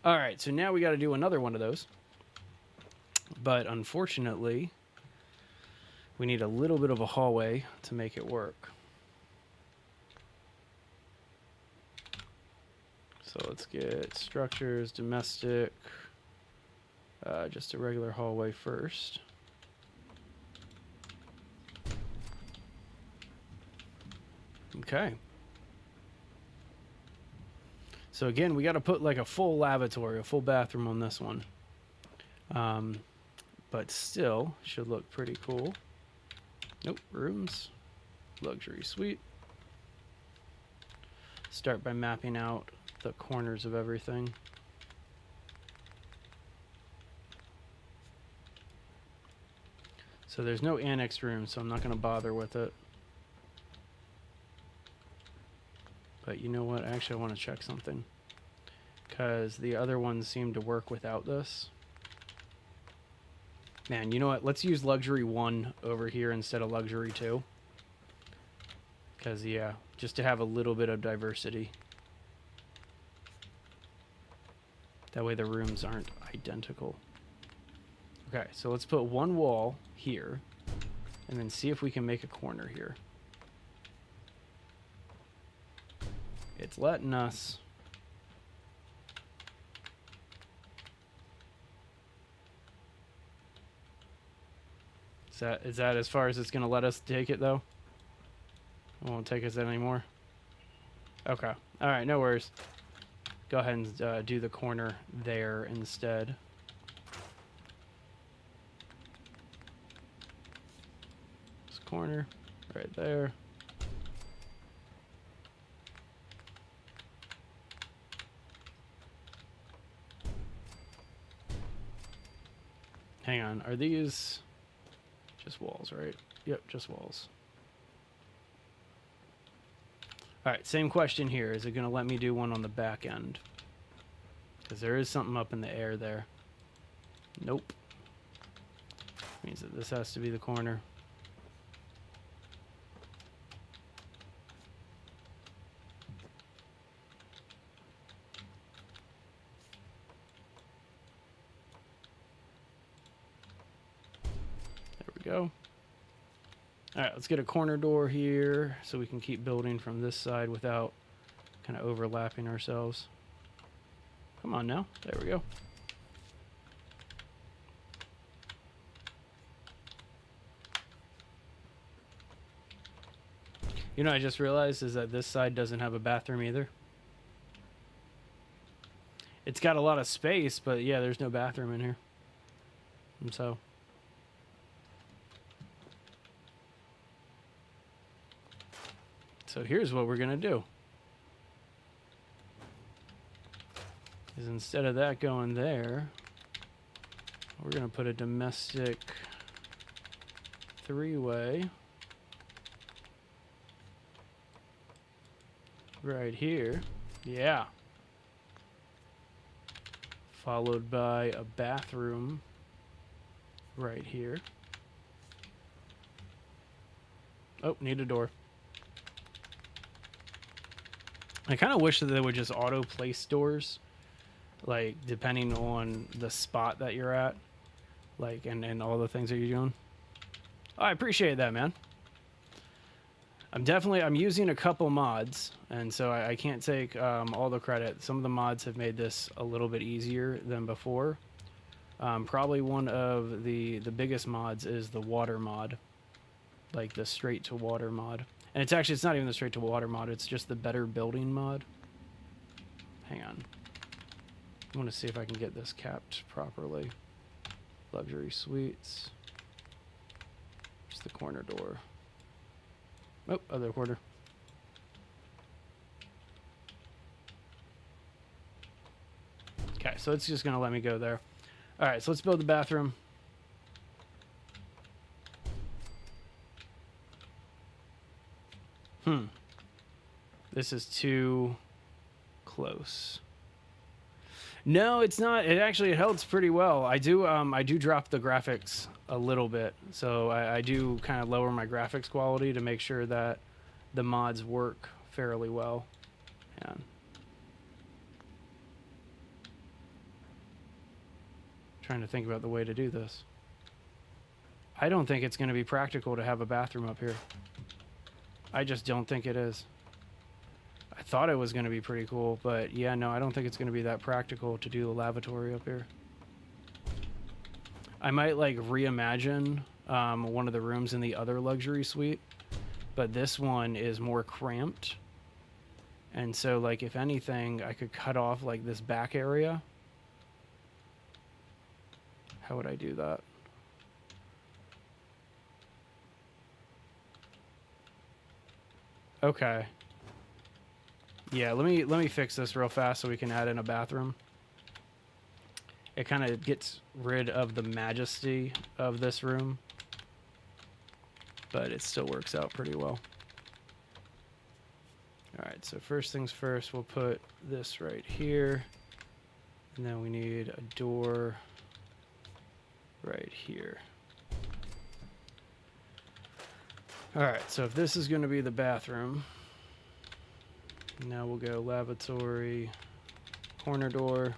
All right, so now we got to do another one of those. But unfortunately, we need a little bit of a hallway to make it work. So let's get structures, domestic, just a regular hallway first. Okay. So again, we got to put like a full lavatory, a full bathroom on this one. But still should look pretty cool. Nope, rooms, luxury suite. Start by mapping out the corners of everything. So there's no annexed room, so I'm not going to bother with it. But you know what? Actually, I want to check something. Because the other ones seem to work without this. Man, you know what? Let's use Luxury 1 over here instead of Luxury 2. Because, yeah, just to have a little bit of diversity. That way the rooms aren't identical. Okay, so let's put one wall here. And then see if we can make a corner here. It's letting us. Is that as far as it's going to let us take it, though? It won't take us anymore. Okay. All right, no worries. Go ahead and do the corner there instead. This corner right there. Hang on, are these just walls, right? Yep, just walls. All right, same question here. Is it going to let me do one on the back end? Because there is something up in the air there. Nope. Means that this has to be the corner. There we go. All right, let's get a corner door here so we can keep building from this side without kind of overlapping ourselves. Come on now. There we go. You know, I just realized is that this side doesn't have a bathroom either. It's got a lot of space, but yeah, there's no bathroom in here. And so here's what we're gonna do. Is instead of that going there, we're gonna put a domestic three-way right here. Yeah. Followed by a bathroom right here. Oh, need a door. I kind of wish that they would just auto place doors, like depending on the spot that you're at, like and all the things that you're doing. Oh, I appreciate that, man. I'm using a couple mods, and so I can't take all the credit. Some of the mods have made this a little bit easier than before. Probably one of the biggest mods is the water mod, like the straight to water mod. And it's not even the straight to water mod, it's just the better building mod. Hang on. I want to see if I can get this capped properly. Luxury suites. Just the corner door. Oh, other corner. Okay, so it's just going to let me go there. All right, so let's build the bathroom. This is too close. No, it's not. It holds pretty well. I do drop the graphics a little bit. So I do kind of lower my graphics quality to make sure that the mods work fairly well. And trying to think about the way to do this. I don't think it's going to be practical to have a bathroom up here. I just don't think it is. I thought it was going to be pretty cool, but yeah, no, I don't think it's going to be that practical to do the lavatory up here. I might like reimagine one of the rooms in the other luxury suite, but this one is more cramped. And so like if anything, I could cut off like this back area. How would I do that? Okay. Yeah, let me fix this real fast so we can add in a bathroom. It kind of gets rid of the majesty of this room, but it still works out pretty well. All right, so first things first, we'll put this right here, and then we need a door right here. All right, so if this is going to be the bathroom, now we'll go lavatory, corner door.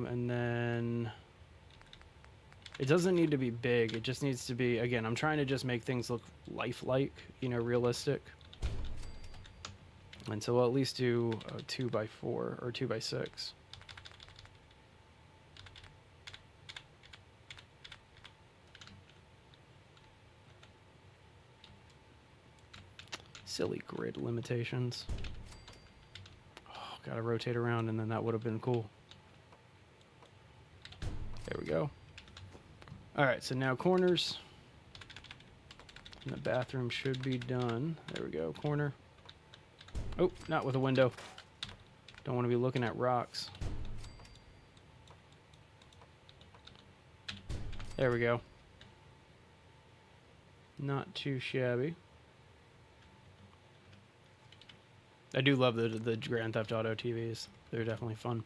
And then it doesn't need to be big. It just needs to be, again, I'm trying to just make things look lifelike, you know, realistic. And so we'll at least do a 2x4 or 2x6. Silly grid limitations. Oh, gotta rotate around, and then that would have been cool. There we go. All right, so now corners. And the bathroom should be done. There we go, corner. Oh, not with a window. Don't want to be looking at rocks. There we go. Not too shabby. I do love the Grand Theft Auto TVs. They're definitely fun.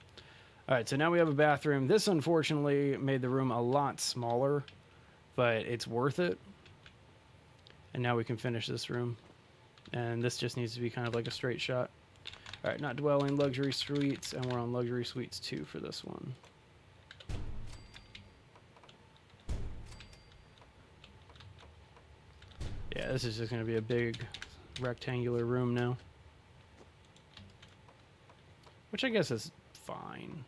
All right, so now we have a bathroom. This, unfortunately, made the room a lot smaller, but it's worth it. And now we can finish this room. And this just needs to be kind of like a straight shot. All right, not dwelling, luxury suites, and we're on luxury suites 2 for this one. Yeah, this is just going to be a big rectangular room now. Which I guess is fine.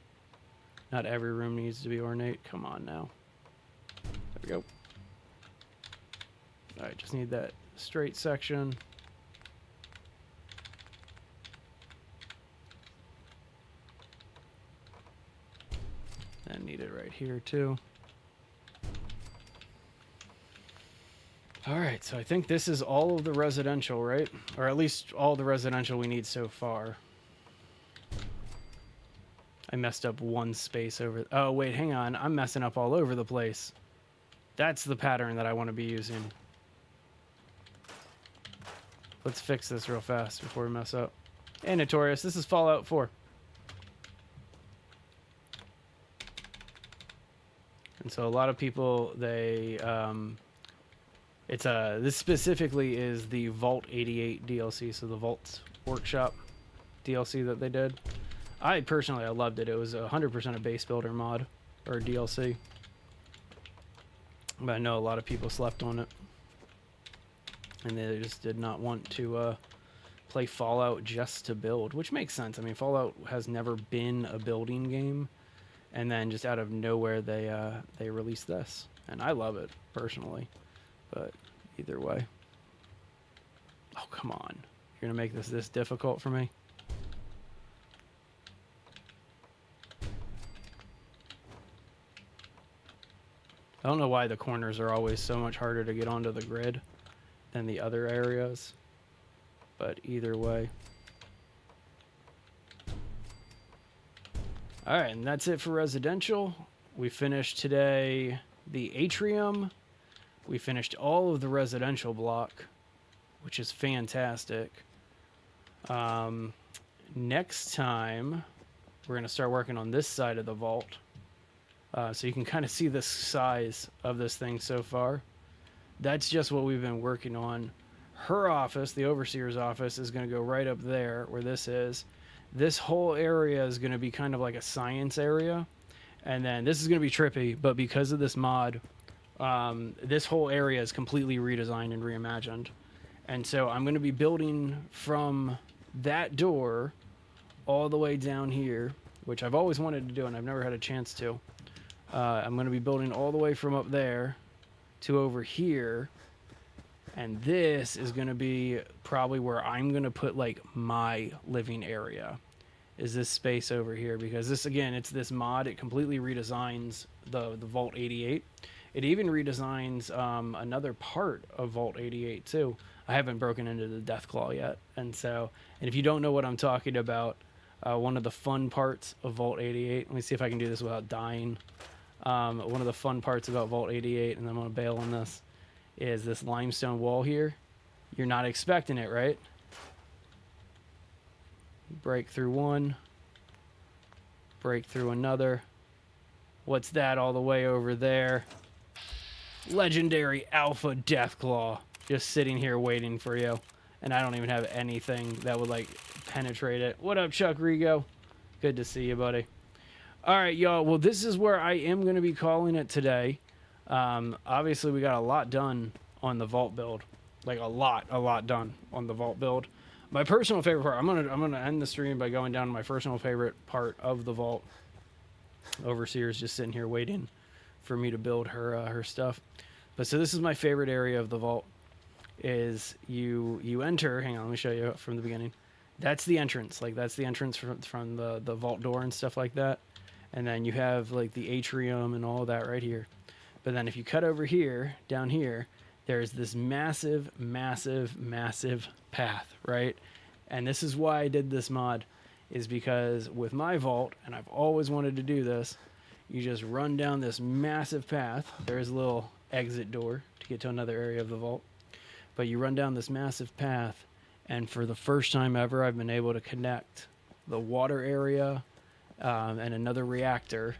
Not every room needs to be ornate. Come on now. There we go. Alright, just need that straight section. And need it right here too. All right, so I think this is all of the residential, right? Or at least all the residential we need so far. I messed up one space over. Oh, wait, hang on. I'm messing up all over the place. That's the pattern that I want to be using. Let's fix this real fast before we mess up. Hey, Notorious, this is Fallout 4. And so a lot of people, they, this specifically is the Vault 88 DLC, so the Vault Workshop DLC that they did. I loved it. It was 100% a base builder mod, or DLC. But I know a lot of people slept on it. And they just did not want to play Fallout just to build, which makes sense. I mean, Fallout has never been a building game. And then just out of nowhere, they released this. And I love it, personally. But either way. Oh, come on. You're going to make this difficult for me? I don't know why the corners are always so much harder to get onto the grid than the other areas. But either way. Alright, and that's it for residential. We finished today the atrium. We finished all of the residential block, which is fantastic. Next time, we're going to start working on this side of the vault. So you can kind of see the size of this thing so far. That's just what we've been working on. Her office, the overseer's office, is going to go right up there where this is. This whole area is going to be kind of like a science area. And then this is going to be trippy, but because of this mod, this whole area is completely redesigned and reimagined. And so I'm going to be building from that door all the way down here, which I've always wanted to do and I've never had a chance to. I'm going to be building all the way from up there to over here. And this is going to be probably where I'm going to put like my living area, is this space over here. Because this, again, it's this mod. It completely redesigns the Vault 88. It even redesigns another part of Vault 88 too. I haven't broken into the Deathclaw yet. And if you don't know what I'm talking about, one of the fun parts of Vault 88, let me see if I can do this without dying. One of the fun parts about Vault 88, and I'm going to bail on this, is this limestone wall here. You're not expecting it, right? Break through one. Break through another. What's that all the way over there? Legendary Alpha Deathclaw. Just sitting here waiting for you. And I don't even have anything that would, like, penetrate it. What up, Chuck Rigo? Good to see you, buddy. Alright, y'all. Well, this is where I am going to be calling it today. Obviously, we got a lot done on the vault build. Like, a lot done on the vault build. My personal favorite part, I'm gonna end the stream by going down to my personal favorite part of the vault. Overseer's just sitting here waiting for me to build her stuff. But so this is my favorite area of the vault. Is you enter, hang on, let me show you from the beginning. That's the entrance. Like, that's the entrance from the vault door and stuff like that. And then you have, like, the atrium and all that right here. But then if you cut over here, down here, there's this massive path, right? And this is why I did this mod, is because with my vault, and I've always wanted to do this, you just run down this massive path. There's a little exit door to get to another area of the vault. But you run down this massive path, and for the first time ever, I've been able to connect the water area and another reactor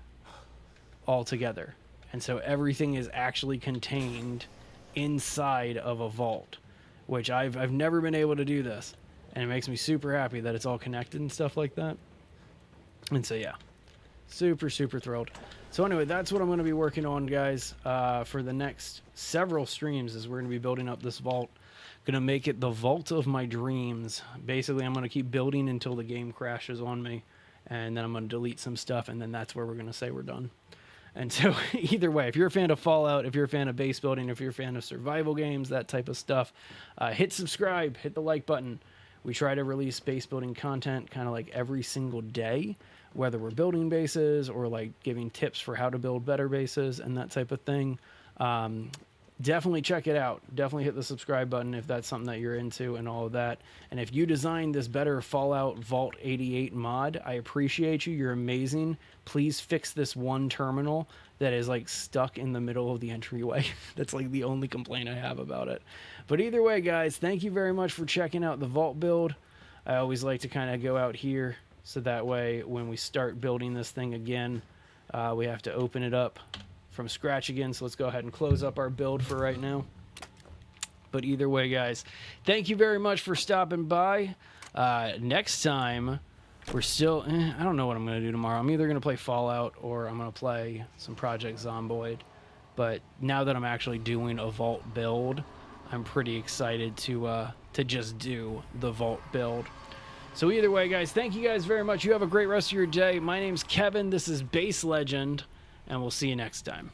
all together. And so everything is actually contained inside of a vault, which I've never been able to do this. And it makes me super happy that it's all connected and stuff like that. And so, yeah, super thrilled. So anyway, that's what I'm going to be working on, guys, for the next several streams, is we're going to be building up this vault. Going to make it the vault of my dreams. Basically, I'm going to keep building until the game crashes on me. And then I'm going to delete some stuff, and then that's where we're going to say we're done. And so either way, if you're a fan of Fallout, if you're a fan of base building, if you're a fan of survival games, that type of stuff, hit subscribe, hit the like button. We try to release base building content kind of like every single day, whether we're building bases or like giving tips for how to build better bases and that type of thing. Definitely check it out. Definitely hit the subscribe button if that's something that you're into and all of that. And if you designed this better Fallout Vault 88 mod, I appreciate you. You're amazing. Please fix this one terminal that is like stuck in the middle of the entryway. That's like the only complaint I have about it. But either way, guys, thank you very much for checking out the Vault build. I always like to kind of go out here so that way when we start building this thing again, we have to open it up from scratch again. So let's go ahead and close up our build for right now. But either way, guys, thank you very much for stopping by. Next time, we're still... I don't know what I'm going to do tomorrow. I'm either going to play Fallout or I'm going to play some Project Zomboid. But now that I'm actually doing a Vault build, I'm pretty excited to just do the Vault build. So either way, guys, thank you guys very much. You have a great rest of your day. My name's Kevin. This is Base Legend. And we'll see you next time.